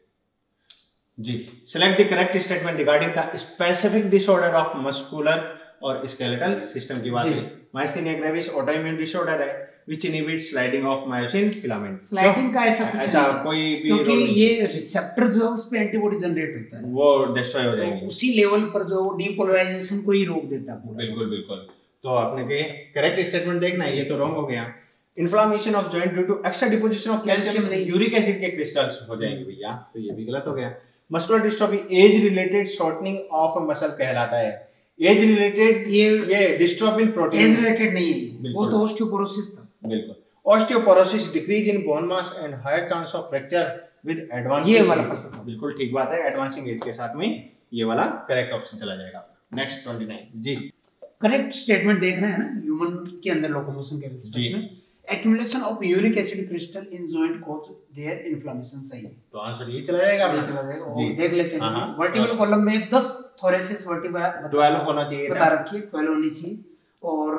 जी। Select the correct statement regarding the specific disorder of muscular और स्केलेटल सिस्टम की बात है। मायस्थीनिया ग्रेविस ऑटोइम्यून डिसऑर्डर है which inhibits sliding of myosin filament. Sliding का ऐसा कुछ ऐसा कोई भी, क्योंकि ये रिसेप्टर जो है उस पे एंटीबॉडी जनरेट होता है, वो डिस्ट्रॉय हो जाएंगे। तो उसी लेवल पर जो डीपोलराइजेशन को ही रोक देता है पूरा। बिल्कुल बिल्कुल। तो आपने के करेक्ट स्टेटमेंट देखना है, ये तो रॉन्ग हो गया। Inflammation of joint due to extra deposition of calcium uric acid के क्रिस्टल्स हो जाएंगे भैया, तो ये भी गलत हो गया। Muscular dystrophy age related shortening of a muscle कहलाता है। एज रिलेटेड ये डिस्ट्रोफिन प्रोटीन एज रिलेटेड नहीं है, वो तो ऑस्टियोपोरोसिस था। बिल्कुल। Osteoporosis decrease in bone mass and higher chance of fracture with advancing, ये वाला बिल्कुल ठीक बात है। एडवांसिंग एज के साथ में ये वाला करेक्ट ऑप्शन चला जाएगा। नेक्स्ट 29 जी। करेक्ट स्टेटमेंट देखना है ना, ह्यूमन के अंदर लोकोमोशन के रिस्पेक्ट में accumulation of uric acid crystal in joint cause their inflammation, सही है। तो आंसर ये चला जाएगा, ये चला जाएगा। और देख लेते हैं वर्टिकल कॉलम में 10 thoracic vertebra 12 होना चाहिए, बता रखिए 12 होनी चाहिए। और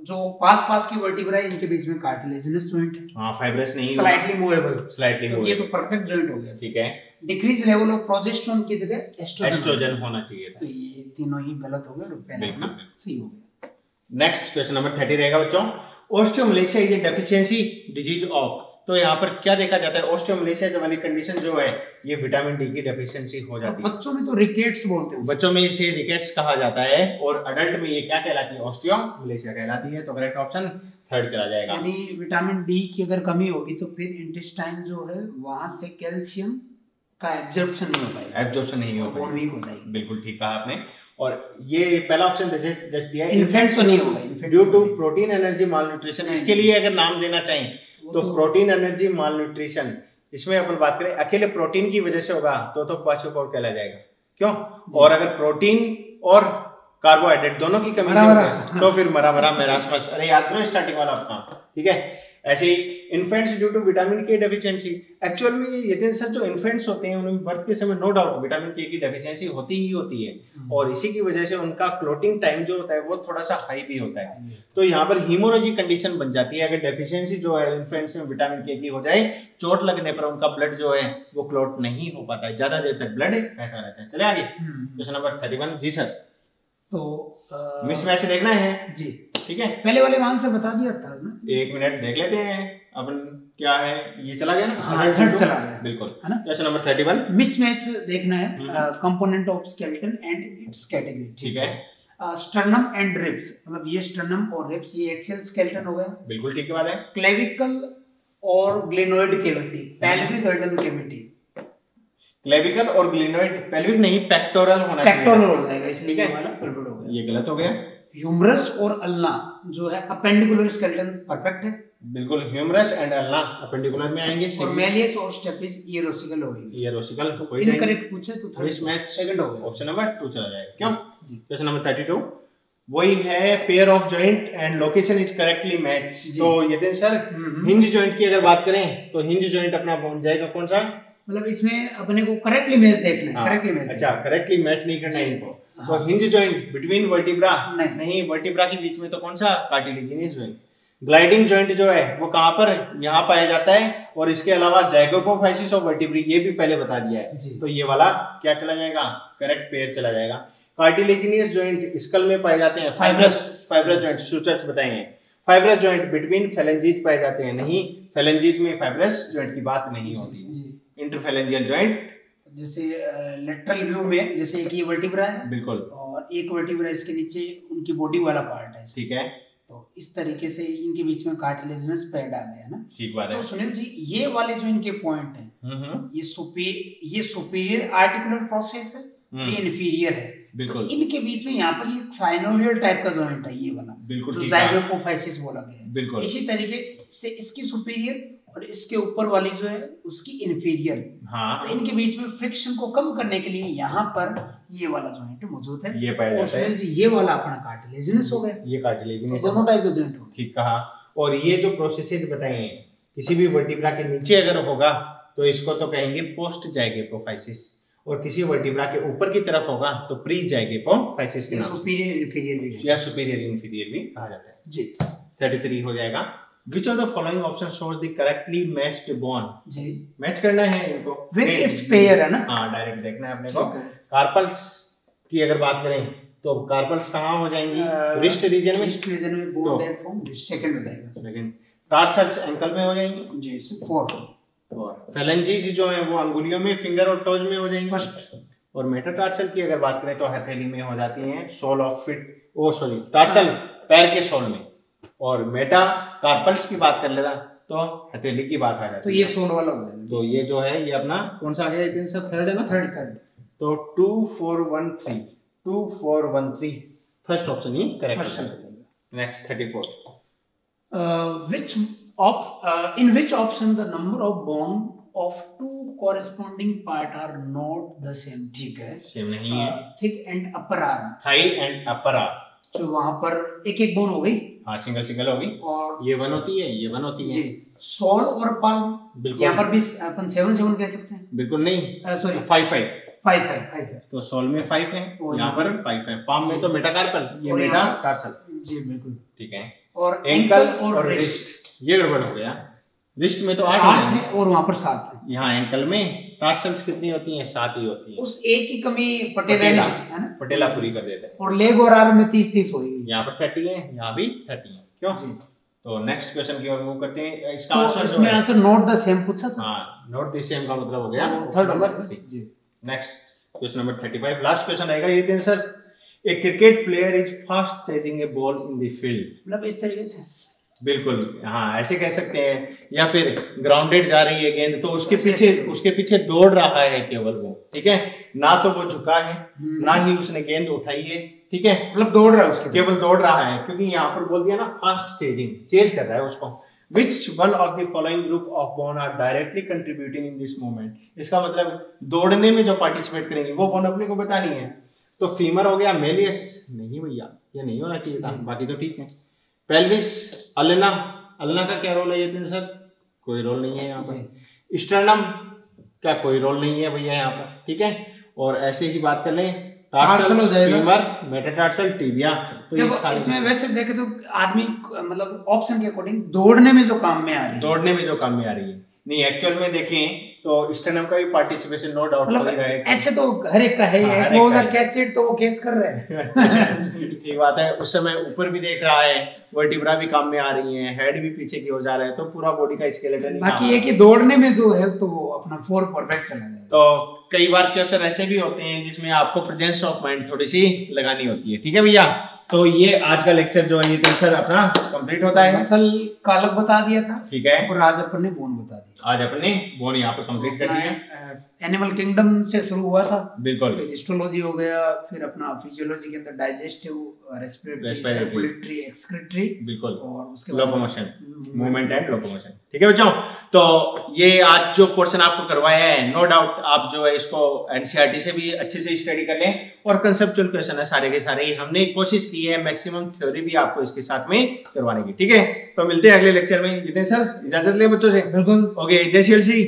जो पास की वर्टिब्रा है इनके बीच में कार्टिलेजिनस जॉइंट है, हां फाइब्रस नहीं, स्लाइटली मूवेबल, ये तो परफेक्ट जॉइंट हो गया, ठीक है। डिक्रीज लेवल ऑफ प्रोजेस्टेरोन की जगह एस्ट्रोजन होना चाहिए, तो ये तीनों ही गलत हो गए और पहला सही हो गया। नेक्स्ट क्वेश्चन नंबर 30 रहेगा बच्चों। Osteomalacia is a deficiency disease of. तो यहाँ पर क्या देखा जाता है, ऑस्टियोमलेशिया वाली कंडीशन जो है ये विटामिन डी की डेफिशिएंसी हो जाती है। बच्चों में तो रिकेट्स बोलते हैं, बच्चों में इसे रिकेट्स कहा जाता है, और अडल्ट में ये क्या कहलाती है, ऑस्टियोमलेशिया कहलाती है। तो करेक्ट ऑप्शन थर्ड चला जाएगा। यानी विटामिन डी की अगर कमी होगी तो फिर इंटेस्टाइन जो है वहां से कैल्शियम का एब्जॉर्प्शन नहीं हो पाएगा, एब्जॉर्प्शन नहीं हो पाएगा, वीक हो जाएगी। बिल्कुल ठीक कहा आपने। और ये पहला ऑप्शन जस्ट दिया है, इन्फेंट तो नहीं होगा, due to protein energy malnutrition. इसके लिए अगर नाम देना चाहें तो प्रोटीन एनर्जी मालन्यूट्रिशन, इसमें अपन बात करें अकेले प्रोटीन की वजह से होगा तो क्वाशियोकोर कहला जाएगा। क्यों? और अगर प्रोटीन और कार्बोहाइड्रेट दोनों की कमी से होगा तो फिर मरा मेरास्मस। अरे याद करो स्टार्टिंग वाला अपना, ठीक है। ऐसे ही इन्फेंट्स ड्यू टू विटामिन के डेफिशिएंसी, एक्चुअल में ये सर जो इन्फेंट्स होते हैं उनमें बर्थ के समय नो डाउट विटामिन के की डेफिशिएंसी होती ही होती है, और इसी की वजह से उनका क्लोटिंग टाइम जो होता है वो थोड़ा सा हाई भी होता है। तो यहाँ पर हीमोरेजिक कंडीशन बन जाती है अगर डेफिशिएंसी जो है इन्फेंट्स में विटामिन के की हो जाए। चोट लगने पर उनका ब्लड जो है वो क्लोट नहीं हो पाता है, ज्यादा देर तक ब्लड बहता रहता है। चले आगे, क्वेश्चन नंबर 31। जी सर, तो मिसमैच देखना है जी, ठीक है। पहले वाले में आंसर बता दिया था ना, एक मिनट देख लेते हैं अपन क्या है। ये चला गया ना, थर्ड चला गया, बिल्कुल है ना। क्वेश्चन नंबर 31, मिसमैच देखना है, component of skeleton and it's category, ठीक है। स्टर्नम एंड रिब्स, मतलब ये स्टर्नम और रिब्स ये एक्सियल स्केलेटन हो गया, बिल्कुल ठीक बात है। क्लेविकल और glenoid cavity, pelvic girdle cavity, clavicle और ग्लेनोइड, पेल्विक नहीं पेक्टोरल होना चाहिए, पेक्टोरल हो जाएगा, इसलिए ये वाला गड़बड़ हो गया, ये गलत हो गया। ह्यूमरस और अल्ना जो है अपेंडिकुलर स्केलेटन परफेक्ट है, बिल्कुल। ह्यूमरस एंड अल्ना अपेंडिकुलर में आएंगे। और मेलियस और स्टेपिज ईरोसिकल होगी, ईरोसिकल तो कोई इनकरेक्ट पूछे तो थर्ड मिसमैच सेकंड हो गया, ऑप्शन नंबर 2 चला जाएगा। क्यों? क्वेश्चन नंबर 32, वही है pair of joint and location is correctly match. तो ये दिन सर हिंज जॉइंट की अगर बात करें तो हिंज जॉइंट अपना बन जाएगा कौन सा, मतलब इसमें अपने को करेक्टली मैच देखना है, करेक्टली मैच। अच्छा, करेक्टली मैच नहीं करना है इनको। तो हिंज जॉइंट बिटवीन वर्टिब्रा नहीं, वर्टिब्रा के बीच में तो कौन सा, कार्टिलेजिनस जॉइंट। ग्लाइडिंग जॉइंट जो है वो कहां पर, यहाँ पाया जाता है, और इसके अलावा जाइगोपोफाइसिस ऑफ वर्टिब्री ये भी पहले बता दिया है, तो ये वाला क्या चला जाएगा, करेक्ट पेयर चला जाएगा। कार्टिलेजिनस जॉइंट स्कल में पाए जाते हैं, फाइब्रस जॉइंट सूचर्स बताए हैं। फाइब्रस जॉइंट बिटवीन फेलेंजीज पाए जाते हैं, नहीं, फेलेंजीज में फाइब्रस जॉइंट की बात नहीं होती है। इंटरफेलेंजियल जॉइंट, जैसे लेटरल व्यू में जैसे एक ये वर्टिब्रा है, बिल्कुल, और एक वर्टिब्रा इसके नीचे उनकी बॉडी वाला पार्ट है, ठीक है। तो इस तरीके से इनके बीच में कार्टिलेजिनस पैड आ गया ना, ठीक बात है। तो सुनील जी ये वाले जो इनके पॉइंट हैं, ये सुपीरियर आर्टिकुलर प्रोसेस है, ये इन्फीरियर है, बिल्कुल। तो इनके बीच में यहाँ पर ये साइनोवियल टाइप का जॉइंट है, ये वाला बिल्कुल जो जाइगोपोफाइसिस बोला गया है, बिल्कुल। इसी तरीके से इसकी सुपीरियर और इसके ऊपर वाली जो है उसकी इन्फीरियर, हाँ, तो इनके बीच में फ्रिक्शन को कम करने के लिए यहाँ पर ये वाला जॉइंट मौजूद है, ये पाया जाता है। जी ये वाला अपना कार्टिलेजिनस हो गया, ये कार्टिलेजिनस, तो दोनों टाइप के जॉइंट हो, ठीक कहा। और ये जो प्रोसेसेस बताए हैं किसी भी वर्टिब्रा के नीचे अगर होगा तो इसको तो कहेंगे पोस्ट जाइगोपोफाइसिस, और किसी वर्टिब्रा के ऊपर की तरफ होगा तो प्री जाइगोपोफाइसिस के नाम, सुपीरियर इन्फीरियर भी, या सुपीरियर इन्फीरियर भी कहा जाता है जी। 33 हो जाएगा। Which of the following option shows the correctly matched bone? जी, मैच करना है इनको with its pair है ना, हाँ, डायरेक्ट देखना है अपने को। कार्पल्स की अगर बात करें तो कार्पल्स कहाँ हो जाएंगी, रिस्ट रीजन में, रिस्ट रीजन में बोन दैट फॉर्म सेकंड हो जाएगा, सेकंड। टार्सल्स एंकल में हो जाएंगी जी, 4। और फेलेंजीज जो है वो अंगुलियों में, फिंगर और टोज में हो जाएंगी फर्स्ट। और मेटाटार्सल की अगर बात करें तो हथेली में हो जाती हैं, sole of feet, oh sorry tarsal पैर के सोल में, और मेटा कार्पल्स की बात कर लेना तो हथेली की बात आ जाती है, तो ये सोल वाला हो जाएगा। तो ये जो है ये अपना कौन सा आ गया, इतने सब थर्ड है ना, थर्ड। तो 2413 फर्स्ट ऑप्शन ही करेक्ट है। Next 34, in which option the number of bone of two corresponding part are not the same, ठीक है, सेम नहीं है। thick and upper arm, thigh and upper arm, तो वहां पर एक बोन हो गई, हाँ, सिंगल होगी, और ये वन होती है, ये वन होती है जी। सोल और पाल्म, यहाँ पर भी अपन 7 कह सकते हैं, बिल्कुल नहीं, सॉरी 5 है, तो सोल में 5 है, यहाँ पर 5 है, पाम में तो मेटाकार्पल, ये मेटाटार्सल, जी बिल्कुल ठीक है। और एंकल और रिस्ट, ये गड़बड़ हो गया, रिस्ट में तो 8 है और वहां पर 7 है, यहाँ एंकल में टार्सल्स कितनी होती हैं, 7 ही होती हैं, उस एक की कमी पटेला है ना, पटेला पूरी कर देते हैं। और लेग और आर्म में 30 होगी, यहाँ पर 30 है, यहाँ भी 30 है, क्यों जी? तो नेक्स्ट क्वेश्चन की ओर मूव करते हैं। इसका तो आंसर इसमें आंसर नोट द सेम पूछा था। हाँ, नोट द सेम का मतलब हो गया थर्ड नंबर जी। Next question number 35 last question रहेगा ये दिन sir. A cricket player is fast chasing a ball in the field. मतलब इस तरीके से बिल्कुल, हाँ ऐसे कह सकते हैं। या फिर ग्राउंडेड जा रही है गेंद तो उसके पीछे दौड़ रहा है केवल वो, ठीक है, ना तो वो झुका है ना ही उसने गेंद उठाई है, ठीक है, मतलब दौड़ रहा है उसके केवल दौड़ रहा है। क्योंकि यहाँ पर बोल दिया ना फास्ट चेज कर रहा है उसको। Which one of the following group of bone are directly contributing in this movement? इसका मतलब दौड़ने में जो पार्टिसिपेट करेंगे वो बोन अपने को बतानी है। तो फीमर हो गया, मेलियस नहीं भैया ये नहीं होना चाहिए था, बाकी तो ठीक है। पेल्विस, अल्ना का क्या रोल है ये दिन सर? कोई रोल नहीं है यहाँ पर। स्टर्नम क्या कोई रोल नहीं है भैया यहाँ पर, ठीक है। और ऐसे ही बात कर लें टार्सल, फीमर, मेटाटार्सल, टिबिया। तो इसमें वैसे देखे तो आदमी मतलब ऑप्शन के अकॉर्डिंग दौड़ने में जो काम में आ रही है, नहीं एक्चुअल में देखें तो स्टर्नम का भी पार्टिसिपेशन नो डाउट हो रहा है। ऐसे तो हर एक का है, वो अगर कैच इट तो वो कैच कर रहे हैं। ठीक बात है। उस समय ऊपर भी देख रहा है, वर्टिब्रा भी काम में आ रही है, हेड भी पीछे की हो जा रहा है, तो पूरा बॉडी का स्केलेटन। बाकी ये कि दौड़ने में जो है तो वो अपना फोर परफेक्ट चला जाए। तो कई बार क्वेश्चन ऐसे भी होते हैं जिसमें आपको प्रेजेंस ऑफ माइंड थोड़ी सी लगानी होती है, ठीक है भैया। तो ये आज का लेक्चर जो है ये तो सर अपना कंप्लीट होता है। मसल कालक बता दिया था, ठीक है, और आज अपन ने बोन बता दिया। आज अपने बोन यहाँ पे कंप्लीट कर दिया। एनिमल किंगडम से शुरू हुआ था, बिल्कुल, फिर हिस्टोलॉजी हो गया, फिर अपना फिजियोलॉजी के अंदर डाइजेस्टिव, रेस्पिरेटरी, सर्कुलेटरी, एक्सक्रीटरी, बिल्कुल, और उसके लोकोमोशन, मूवमेंट एंड लोकोमोशन, ठीक है बच्चों। तो ये आज जो पोर्शन आपको करवाया है, नो डाउट आप जो है इसको एनसीईआरटी से भी अच्छे से स्टडी कर लें, और कंसेप्चुअल क्वेश्चन है सारे के सारे। हमने कोशिश की है मैक्सिमम थ्योरी भी आपको इसके साथ में करवाने की, ठीक है। तो मिलते हैं अगले लेक्चर में। जितेंद्र सर इजाजत ले बच्चों से। बिल्कुल, ओके, जय श्री